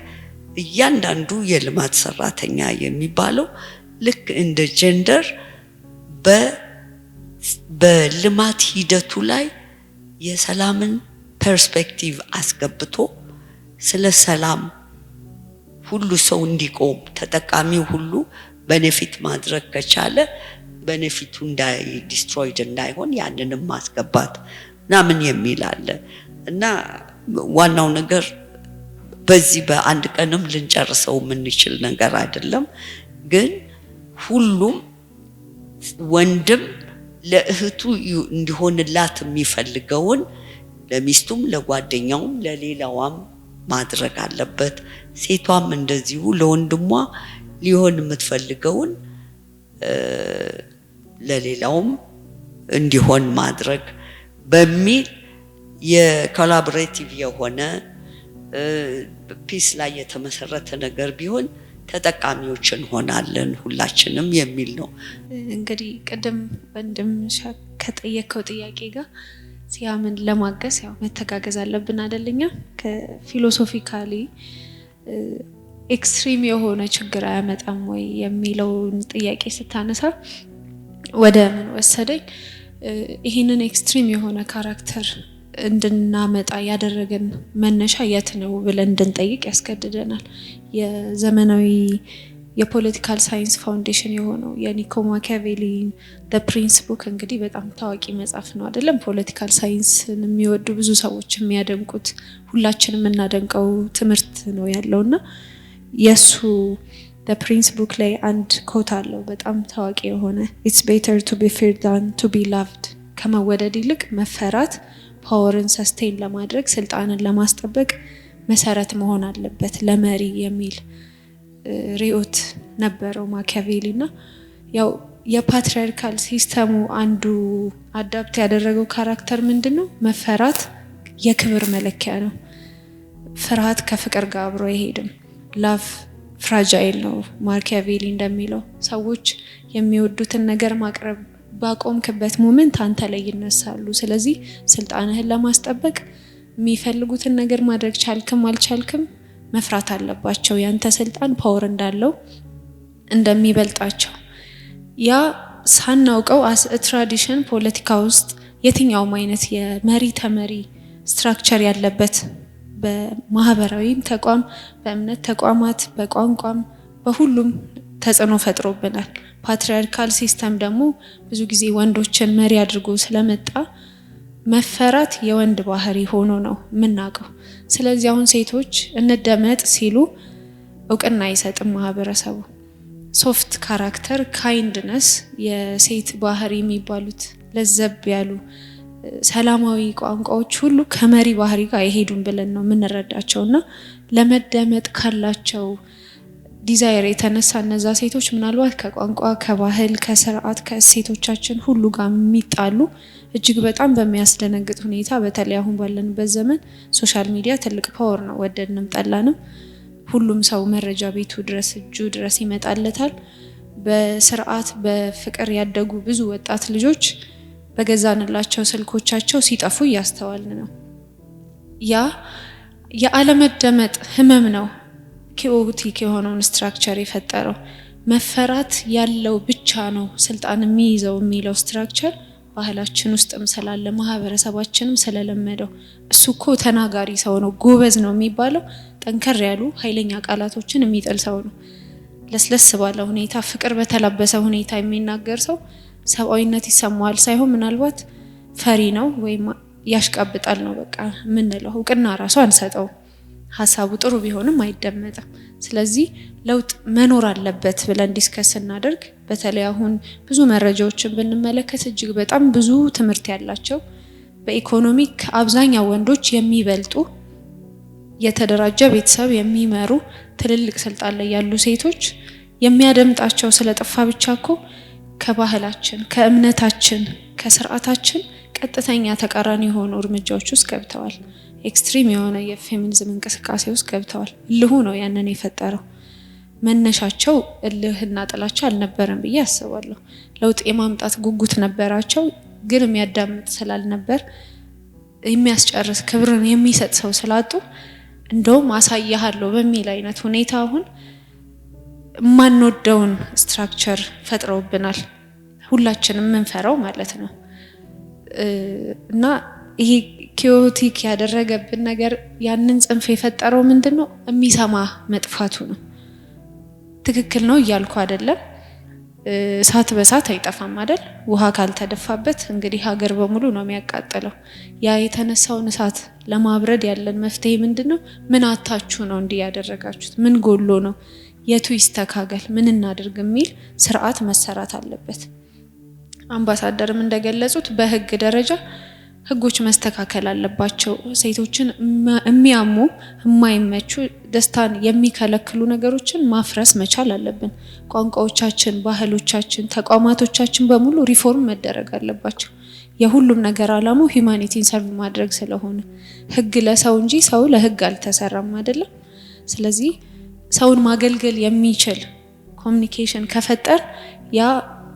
እያንዳንዱ የልማት ሰራተኛ የሚባለው ልክ እንደ ጀንደር በልማት ሂደቱ ላይ የሰላምን ፐርስፔክቲቭ አስገብቶ ስለ ሰላም ሁሉ ሰው እንዲቆም ተጠቃሚው ሁሉ ቤኔፊት ማድረግ ከቻለ ቤኔፊቱ ዲስትሮይድ እንዳይሆን ያንንም ማስገባት ምን የሚል አለ እና ዋናው ነገር በዚህ በአንድ ቀንም ልንጨርሰው የምንችል ነገር አይደለም። ግን ሁሉም ወንድም ለእህቱ እንዲሆንላት የሚፈልገውን ለሚስቱም ለጓደኛውም ለሌላዋም ማድረግ አለበት። ሴቷም እንደዚሁ ለወንድሟ ሊሆን የምትፈልገውን ለሌላውም እንዲሆን ማድረግ በሚል የኮላቦሬቲቭ የሆነ ፒስ ላይ የተመሰረተ ነገር ቢሆን ተጠቃሚዎች እንሆናለን ሁላችንም የሚል ነው። እንግዲህ ቅድም ወንድም ከጠየቀው ጥያቄ ጋር ሲያምን ለማገዝ ያው መተጋገዝ አለብን አይደለኛ? ከፊሎሶፊካሊ ኤክስትሪም የሆነ ችግር አያመጣም ወይ የሚለውን ጥያቄ ስታነሳ ወደ ምን ወሰደኝ? ይሄንን ኤክስትሪም የሆነ ካራክተር እንድናመጣ ያደረገን መነሻ የት ነው ብለን እንድንጠይቅ ያስገድደናል። የዘመናዊ የፖለቲካል ሳይንስ ፋውንዴሽን የሆነው የኒኮ ማኪያቬሊ ዘ ፕሪንስ ቡክ እንግዲህ በጣም ታዋቂ መጽሐፍ ነው አይደለም? ፖለቲካል ሳይንስን የሚወዱ ብዙ ሰዎች የሚያደንቁት ሁላችንም የምናደንቀው ትምህርት ነው ያለውና የሱ the prince book ላይ አንድ ኮት አለው በጣም ታዋቂ የሆነ it's better to be feared than to be loved ከመወደድ ይልቅ መፈራት ፓወርን ሰስቴን ለማድረግ ስልጣንን ለማስጠበቅ መሰረት መሆን አለበት ለመሪ የሚል ሪዮት ነበረው ማኪያቬሊና ያው የፓትሪያርካል ሲስተሙ አንዱ አዳፕት ያደረገው ካራክተር ምንድነው? መፈራት የክብር መለኪያ ነው። ፍርሃት ከፍቅር ጋር አብሮ አይሄድም። ላቭ ፍራጃይል ነው ማኪያቬሊ እንደሚለው። ሰዎች የሚወዱትን ነገር ማቅረብ ባቆምክበት ሞመንት አንተ ላይ ይነሳሉ። ስለዚህ ስልጣንህን ለማስጠበቅ የሚፈልጉትን ነገር ማድረግ ቻልክም አልቻልክም መፍራት አለባቸው። ያንተ ስልጣን ፓወር እንዳለው እንደሚበልጣቸው ያ ሳናውቀው አስ ትራዲሽን ፖለቲካ ውስጥ የትኛውም አይነት የመሪ ተመሪ ስትራክቸር ያለበት በማህበራዊ ተቋም በእምነት ተቋማት በቋንቋም በሁሉም ተጽዕኖ ፈጥሮብናል። ፓትሪያርካል ሲስተም ደግሞ ብዙ ጊዜ ወንዶችን መሪ አድርጎ ስለመጣ መፈራት የወንድ ባህሪ ሆኖ ነው የምናውቀው። ስለዚህ አሁን ሴቶች እንደመጥ ሲሉ እውቅና አይሰጥም ማህበረሰቡ። ሶፍት ካራክተር ካይንድነስ የሴት ባህሪ የሚባሉት ለዘብ ያሉ ሰላማዊ ቋንቋዎች ሁሉ ከመሪ ባህሪ ጋር አይሄዱም ብለን ነው የምንረዳቸውና ለመደመጥ ካላቸው ዲዛይር የተነሳ እነዛ ሴቶች ምናልባት ከቋንቋ ከባህል ከስርዓት ከእሴቶቻችን ሁሉ ጋር የሚጣሉ እጅግ በጣም በሚያስደነግጥ ሁኔታ በተለይ አሁን ባለንበት ዘመን ሶሻል ሚዲያ ትልቅ ፓወር ነው። ወደድንም ጠላንም ሁሉም ሰው መረጃ ቤቱ ድረስ እጁ ድረስ ይመጣለታል። በስርዓት በፍቅር ያደጉ ብዙ ወጣት ልጆች በገዛንላቸው ስልኮቻቸው ሲጠፉ እያስተዋልን ነው። ያ የአለመደመጥ ህመም ነው። ኬኦቲክ የሆነውን ስትራክቸር የፈጠረው። መፈራት ያለው ብቻ ነው ስልጣን የሚይዘው የሚለው ስትራክቸር ባህላችን ውስጥም ስላለ ማህበረሰባችንም ስለለመደው እሱ እኮ ተናጋሪ ሰው ነው ጎበዝ ነው የሚባለው ጠንከር ያሉ ኃይለኛ ቃላቶችን የሚጥል ሰው ነው። ለስለስ ባለ ሁኔታ ፍቅር በተላበሰ ሁኔታ የሚናገር ሰው ሰብአዊነት ይሰማዋል ሳይሆን ምናልባት ፈሪ ነው ወይም ያሽቃብጣል ነው በቃ ምንለው። እውቅና ራሱ አንሰጠው። ሐሳቡ ጥሩ ቢሆንም አይደመጥም። ስለዚህ ለውጥ መኖር አለበት ብለን ዲስከስ እናደርግ። በተለይ አሁን ብዙ መረጃዎችን ብንመለከት እጅግ በጣም ብዙ ትምህርት ያላቸው በኢኮኖሚክ አብዛኛው ወንዶች የሚበልጡ የተደራጀ ቤተሰብ የሚመሩ ትልልቅ ስልጣን ላይ ያሉ ሴቶች የሚያደምጣቸው ስለጠፋ ብቻ እኮ ከባህላችን፣ ከእምነታችን፣ ከስርዓታችን ቀጥተኛ ተቃራኒ የሆኑ እርምጃዎች ውስጥ ገብተዋል። ኤክስትሪም የሆነ የፌሚኒዝም እንቅስቃሴ ውስጥ ገብተዋል። እልሁ ነው ያንን የፈጠረው። መነሻቸው እልህና ጥላቻ አልነበረም ብዬ አስባለሁ። ለውጥ የማምጣት ጉጉት ነበራቸው፣ ግን የሚያዳምጥ ስላልነበር የሚያስጨርስ ክብርን የሚሰጥ ሰው ስላጡ እንደውም አሳያለሁ በሚል አይነት ሁኔታ አሁን ማንወደውን ስትራክቸር ፈጥረውብናል። ሁላችንም የምንፈራው ማለት ነው። እና ይሄ ኬኦቲክ ያደረገብን ነገር ያንን ጽንፍ የፈጠረው ምንድነው? የሚሰማ መጥፋቱ ነው። ትክክል ነው እያልኩ አይደለም። እሳት በእሳት አይጠፋም አይደል? ውሃ ካልተደፋበት እንግዲህ ሀገር በሙሉ ነው የሚያቃጥለው። ያ የተነሳውን እሳት ለማብረድ ያለን መፍትሄ ምንድነው? ምን አታችሁ ነው እንዲህ ያደረጋችሁት? ምን ጎሎ ነው? የቱ ይስተካከል? ምን እናድርግ የሚል ስርዓት መሰራት አለበት። አምባሳደርም እንደገለጹት በህግ ደረጃ ህጎች መስተካከል አለባቸው። ሴቶችን የሚያሙ የማይመቹ ደስታን የሚከለክሉ ነገሮችን ማፍረስ መቻል አለብን። ቋንቋዎቻችን፣ ባህሎቻችን፣ ተቋማቶቻችን በሙሉ ሪፎርም መደረግ አለባቸው። የሁሉም ነገር አላማው ሂዩማኒቲን ሰርቭ ማድረግ ስለሆነ ህግ ለሰው እንጂ ሰው ለህግ አልተሰራም አይደለም። ስለዚህ ሰውን ማገልገል የሚችል ኮሚኒኬሽን ከፈጠር ያ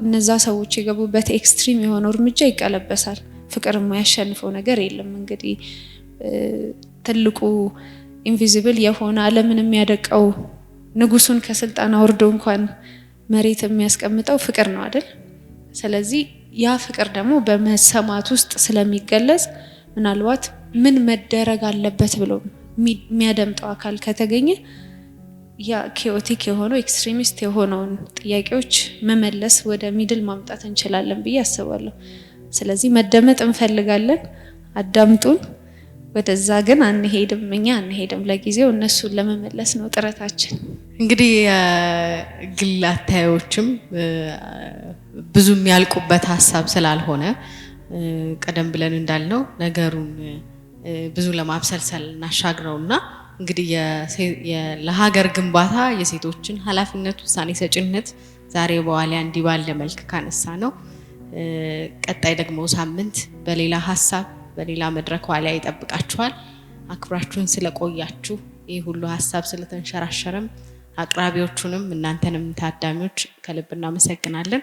እነዛ ሰዎች የገቡበት ኤክስትሪም የሆነው እርምጃ ይቀለበሳል። ፍቅር የማያሸንፈው ነገር የለም። እንግዲህ ትልቁ ኢንቪዚብል የሆነ ዓለምን የሚያደቀው ንጉሱን ከስልጣን አውርዶ እንኳን መሬት የሚያስቀምጠው ፍቅር ነው አይደል? ስለዚህ ያ ፍቅር ደግሞ በመሰማት ውስጥ ስለሚገለጽ ምናልባት ምን መደረግ አለበት ብሎ የሚያደምጠው አካል ከተገኘ ያ ኬኦቲክ የሆነው ኤክስትሪሚስት የሆነውን ጥያቄዎች መመለስ ወደ ሚድል ማምጣት እንችላለን ብዬ አስባለሁ። ስለዚህ መደመጥ እንፈልጋለን፣ አዳምጡን። ወደዛ ግን አንሄድም፣ እኛ አንሄድም። ለጊዜው እነሱን ለመመለስ ነው ጥረታችን። እንግዲህ ግል አታዮችም ብዙ የሚያልቁበት ሀሳብ ስላልሆነ ቀደም ብለን እንዳልነው ነገሩን ብዙ ለማብሰልሰል እናሻግረውና እንግዲህ ለሀገር ግንባታ የሴቶችን ኃላፊነት ውሳኔ ሰጭነት ዛሬ በኋላ እንዲህ ባለ መልክ ካነሳ ነው። ቀጣይ ደግሞ ሳምንት በሌላ ሀሳብ በሌላ መድረክ ላይ ይጠብቃችኋል። አክብራችሁን ስለቆያችሁ ይህ ሁሉ ሀሳብ ስለተንሸራሸረም አቅራቢዎቹንም እናንተንም ታዳሚዎች ከልብ እናመሰግናለን።